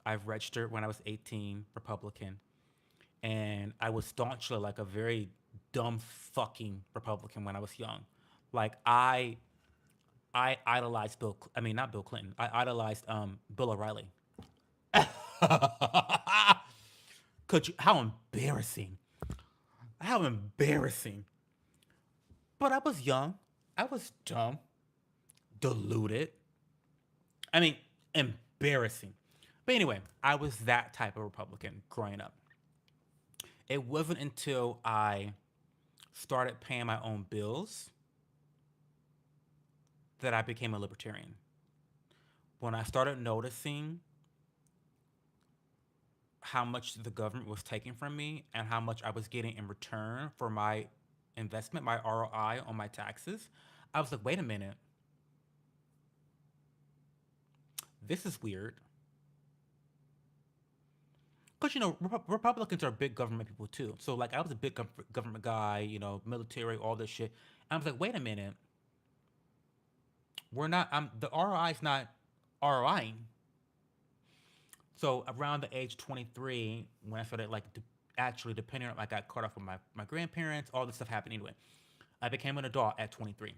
I've registered when I was 18, Republican. And I was staunchly like a very dumb fucking Republican when I was young. Like I idolized I mean not Bill Clinton. I idolized Bill O'Reilly. Could you how embarrassing. How embarrassing. But I was young. I was dumb, deluded. I mean, embarrassing. But anyway, I was that type of Republican growing up. It wasn't until I started paying my own bills that I became a libertarian. When I started noticing how much the government was taking from me and how much I was getting in return for my investment, my ROI on my taxes, I was like, wait a minute, this is weird. Because Republicans are big government people too. So like I was a big government guy, military, all this shit. And I was like, wait a minute, we're not. The ROI is not ROIing. So around the age 23, when I started like actually depending on, I got caught up with my grandparents, all this stuff happened anyway. I became an adult at 23.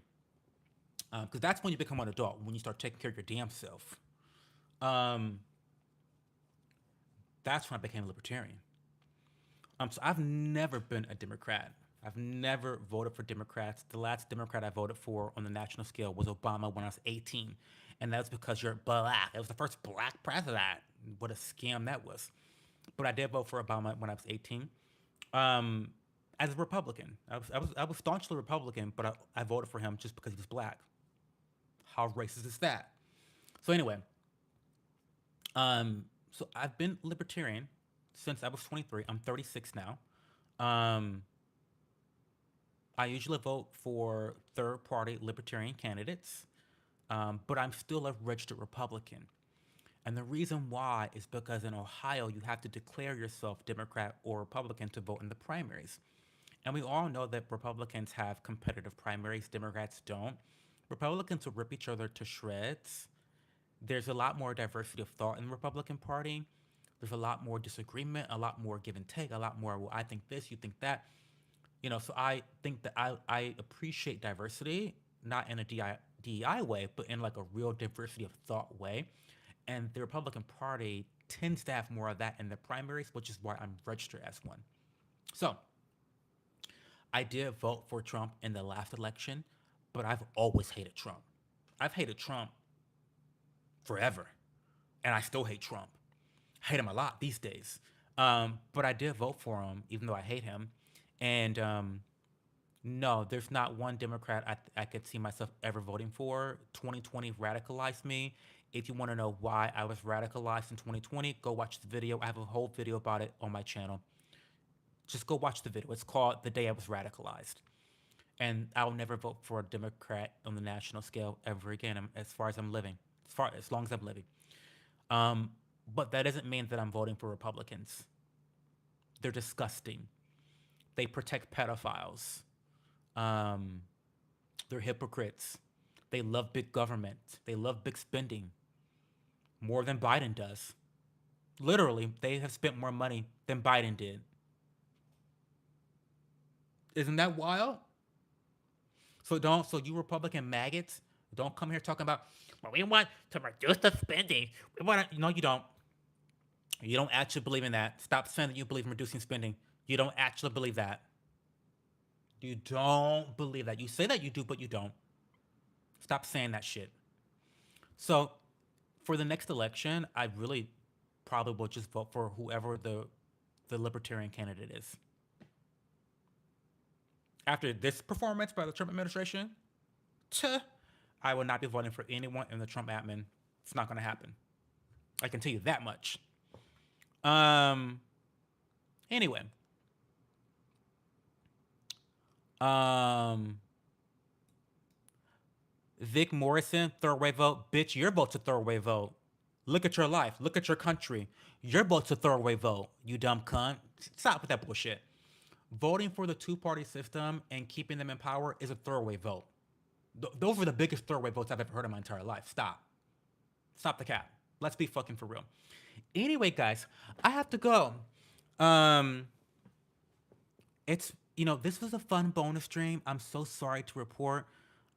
Because that's when you become an adult, when you start taking care of your damn self. Um, that's when I became a libertarian. So I've never been a Democrat. I've never voted for Democrats. The last Democrat I voted for on the national scale was Obama when I was 18. And that's because you're black. It was the first black president. What a scam that was. But I did vote for Obama when I was 18. Um, as a Republican, I was staunchly Republican, but I voted for him just because he was black. How racist is that? So anyway, so I've been libertarian since I was 23. I'm 36 now. Um, I usually vote for third party libertarian candidates, but I'm still a registered Republican. And the reason why is because in Ohio, you have to declare yourself Democrat or Republican to vote in the primaries. And we all know that Republicans have competitive primaries, Democrats don't. Republicans will rip each other to shreds. There's a lot more diversity of thought in the Republican Party. There's a lot more disagreement, a lot more give and take, a lot more, well, I think this, you think that. So I think that I appreciate diversity, not in a DEI way, but in like a real diversity of thought way. And the Republican Party tends to have more of that in the primaries, which is why I'm registered as one. So I did vote for Trump in the last election, but I've always hated Trump. I've hated Trump forever, and I still hate Trump. I hate him a lot these days. But I did vote for him, even though I hate him. And no, there's not one Democrat I could see myself ever voting for. 2020 radicalized me. If you want to know why I was radicalized in 2020, go watch the video. I have a whole video about it on my channel. Just go watch the video. It's called The Day I Was Radicalized. And I'll never vote for a Democrat on the national scale ever again, as far as I'm living, as long as I'm living. Um, but that doesn't mean that I'm voting for Republicans. They're disgusting. They protect pedophiles. Um, they're hypocrites. They love big government. They love big spending more than Biden does. Literally, they have spent more money than Biden did. Isn't that wild? So you Republican maggots, don't come here talking about, well, we want to reduce the spending. We want to, no, you don't. You don't actually believe in that. Stop saying that you believe in reducing spending. You don't actually believe that. You don't believe that. You say that you do, but you don't. Stop saying that shit. So for the next election, I really probably will just vote for whoever the libertarian candidate is. After this performance by the Trump administration, tuh, I will not be voting for anyone in the Trump admin. It's not going to happen. I can tell you that much. Um. Anyway. Um. Vic Morrison, third way vote. Bitch, your vote's a third way vote. Look at your life. Look at your country. Your vote's a third way vote. You dumb cunt. Stop with that bullshit. Voting for the two-party system and keeping them in power is a third way vote. Those are the biggest third way votes I've ever heard in my entire life. Stop. Stop the cap. Let's be fucking for real. Anyway, guys, I have to go. Um, it's this was a fun bonus stream. I'm so sorry to report.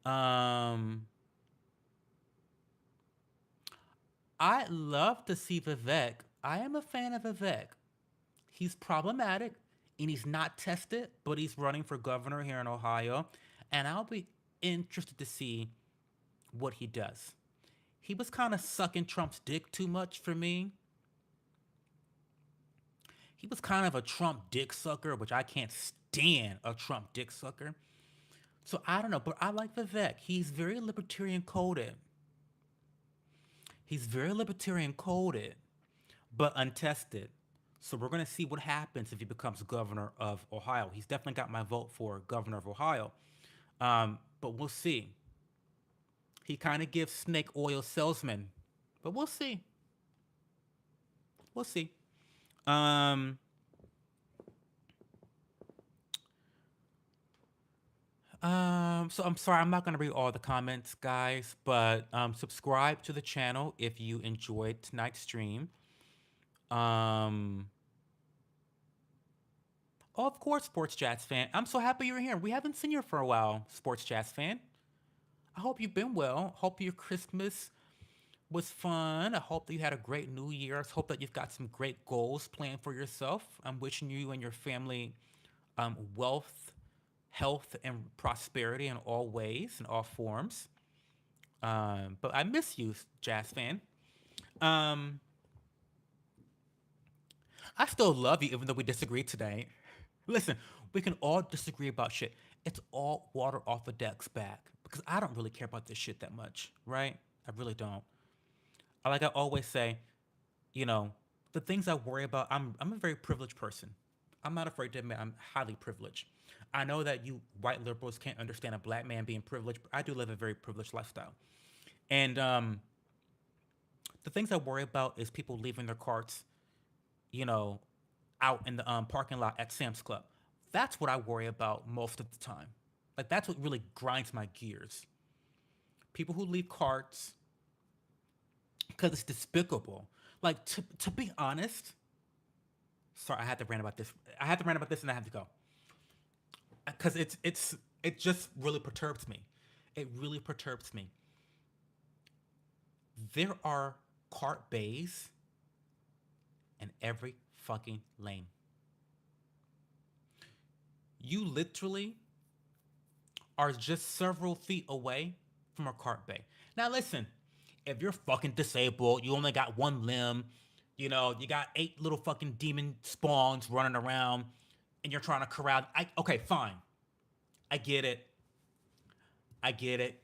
Um, I love to see Vivek. I am a fan of Vivek. He's problematic and he's not tested, but he's running for governor here in Ohio, and I'll be interested to see what he does. He was kind of sucking Trump's dick too much for me. He was kind of a Trump dick sucker, which I can't stand a Trump dick sucker. So I don't know, but I like Vivek. He's very libertarian coded. He's very libertarian coded, but untested. So we're going to see what happens if he becomes governor of Ohio. He's definitely got my vote for governor of Ohio. But we'll see. He kind of gives snake oil salesman, but we'll see. We'll see. Um, so I'm sorry, I'm not gonna read all the comments, guys, but subscribe to the channel if you enjoyed tonight's stream. Um, oh, of course, Sports Jazz fan. I'm so happy you're here. We haven't seen you for a while, Sports Jazz fan. I hope you've been well. Hope your Christmas was fun. I hope that you had a great New Year. I hope that you've got some great goals planned for yourself. I'm wishing you and your family wealth, health, and prosperity in all ways, in all forms. But I miss you, Jazz fan. Um, I still love you, even though we disagree today. Listen, we can all disagree about shit. It's all water off a duck's back because I don't really care about this shit that much, right? I really don't. Like I always say, you know, the things I worry about, I'm a very privileged person. I'm not afraid to admit I'm highly privileged. I know that you white liberals can't understand a black man being privileged, but I do live a very privileged lifestyle. And the things I worry about is people leaving their carts, you know, out in the parking lot at Sam's Club. That's what I worry about most of the time. Like that's what really grinds my gears. People who leave carts because it's despicable. Like to be honest, sorry, I had to rant about this. I had to rant about this, and I have to go because it just really perturbs me. It really perturbs me. There are cart bays in every fucking lane. You literally are just several feet away from a cart bay. Now listen, if you're fucking disabled, you only got one limb, you got eight little fucking demon spawns running around, and you're trying to corral. Okay, fine. I get it. I get it.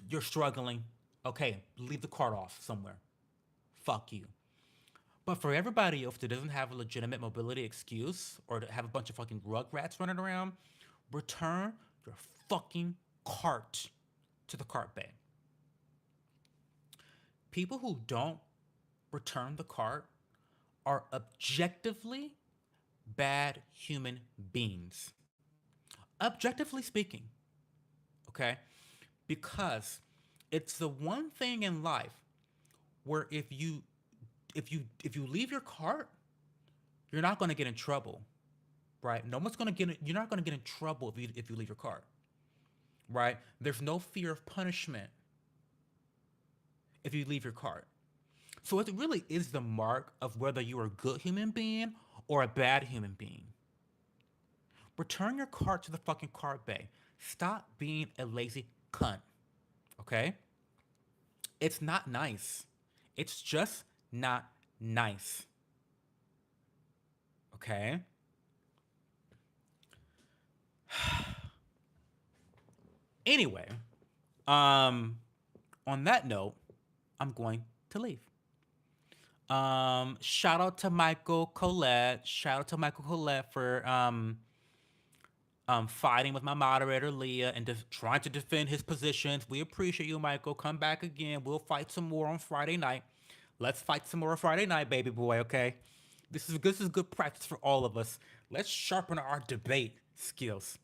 You're struggling. Okay, leave the cart off somewhere. Fuck you. But for everybody else that doesn't have a legitimate mobility excuse or to have a bunch of fucking rugrats running around, return your fucking cart to the cart bay. People who don't return the cart are objectively bad human beings. Objectively speaking, okay? Because it's the one thing in life where if you leave your cart, you're not going to get in trouble, right? No one's going to get you're not going to get in trouble if you leave your cart, right? There's no fear of punishment if you leave your cart. So it really is the mark of whether you're a good human being or a bad human being. Return your cart to the fucking cart bay. Stop being a lazy cunt. Okay? It's not nice. It's just not nice. Okay? Anyway, on that note, I'm going to leave. Shout out to Michael Colette. Shout out to Michael Colette for fighting with my moderator Leah and trying to defend his positions. We appreciate you, Michael. Come back again. We'll fight some more on Friday night. Let's fight some more on Friday night, baby boy. Okay, this is good practice for all of us. Let's sharpen our debate skills.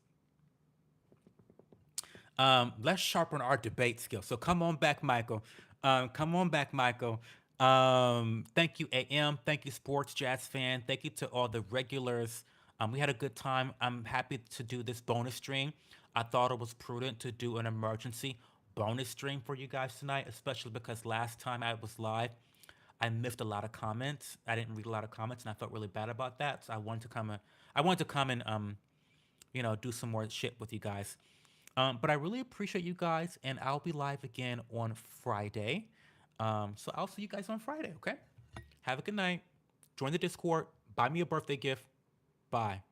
Let's sharpen our debate skills. So come on back, Michael. Come on back, Michael. Thank you, AM. Thank you, Sports Jazz fan. Thank you to all the regulars. We had a good time. I'm happy to do this bonus stream. I thought it was prudent to do an emergency bonus stream for you guys tonight, especially because last time I was live, I missed a lot of comments. I didn't read a lot of comments, and I felt really bad about that. So I wanted to come and do some more shit with you guys. But I really appreciate you guys, and I'll be live again on Friday. So I'll see you guys on Friday, okay? Have a good night. Join the Discord. Buy me a birthday gift. Bye.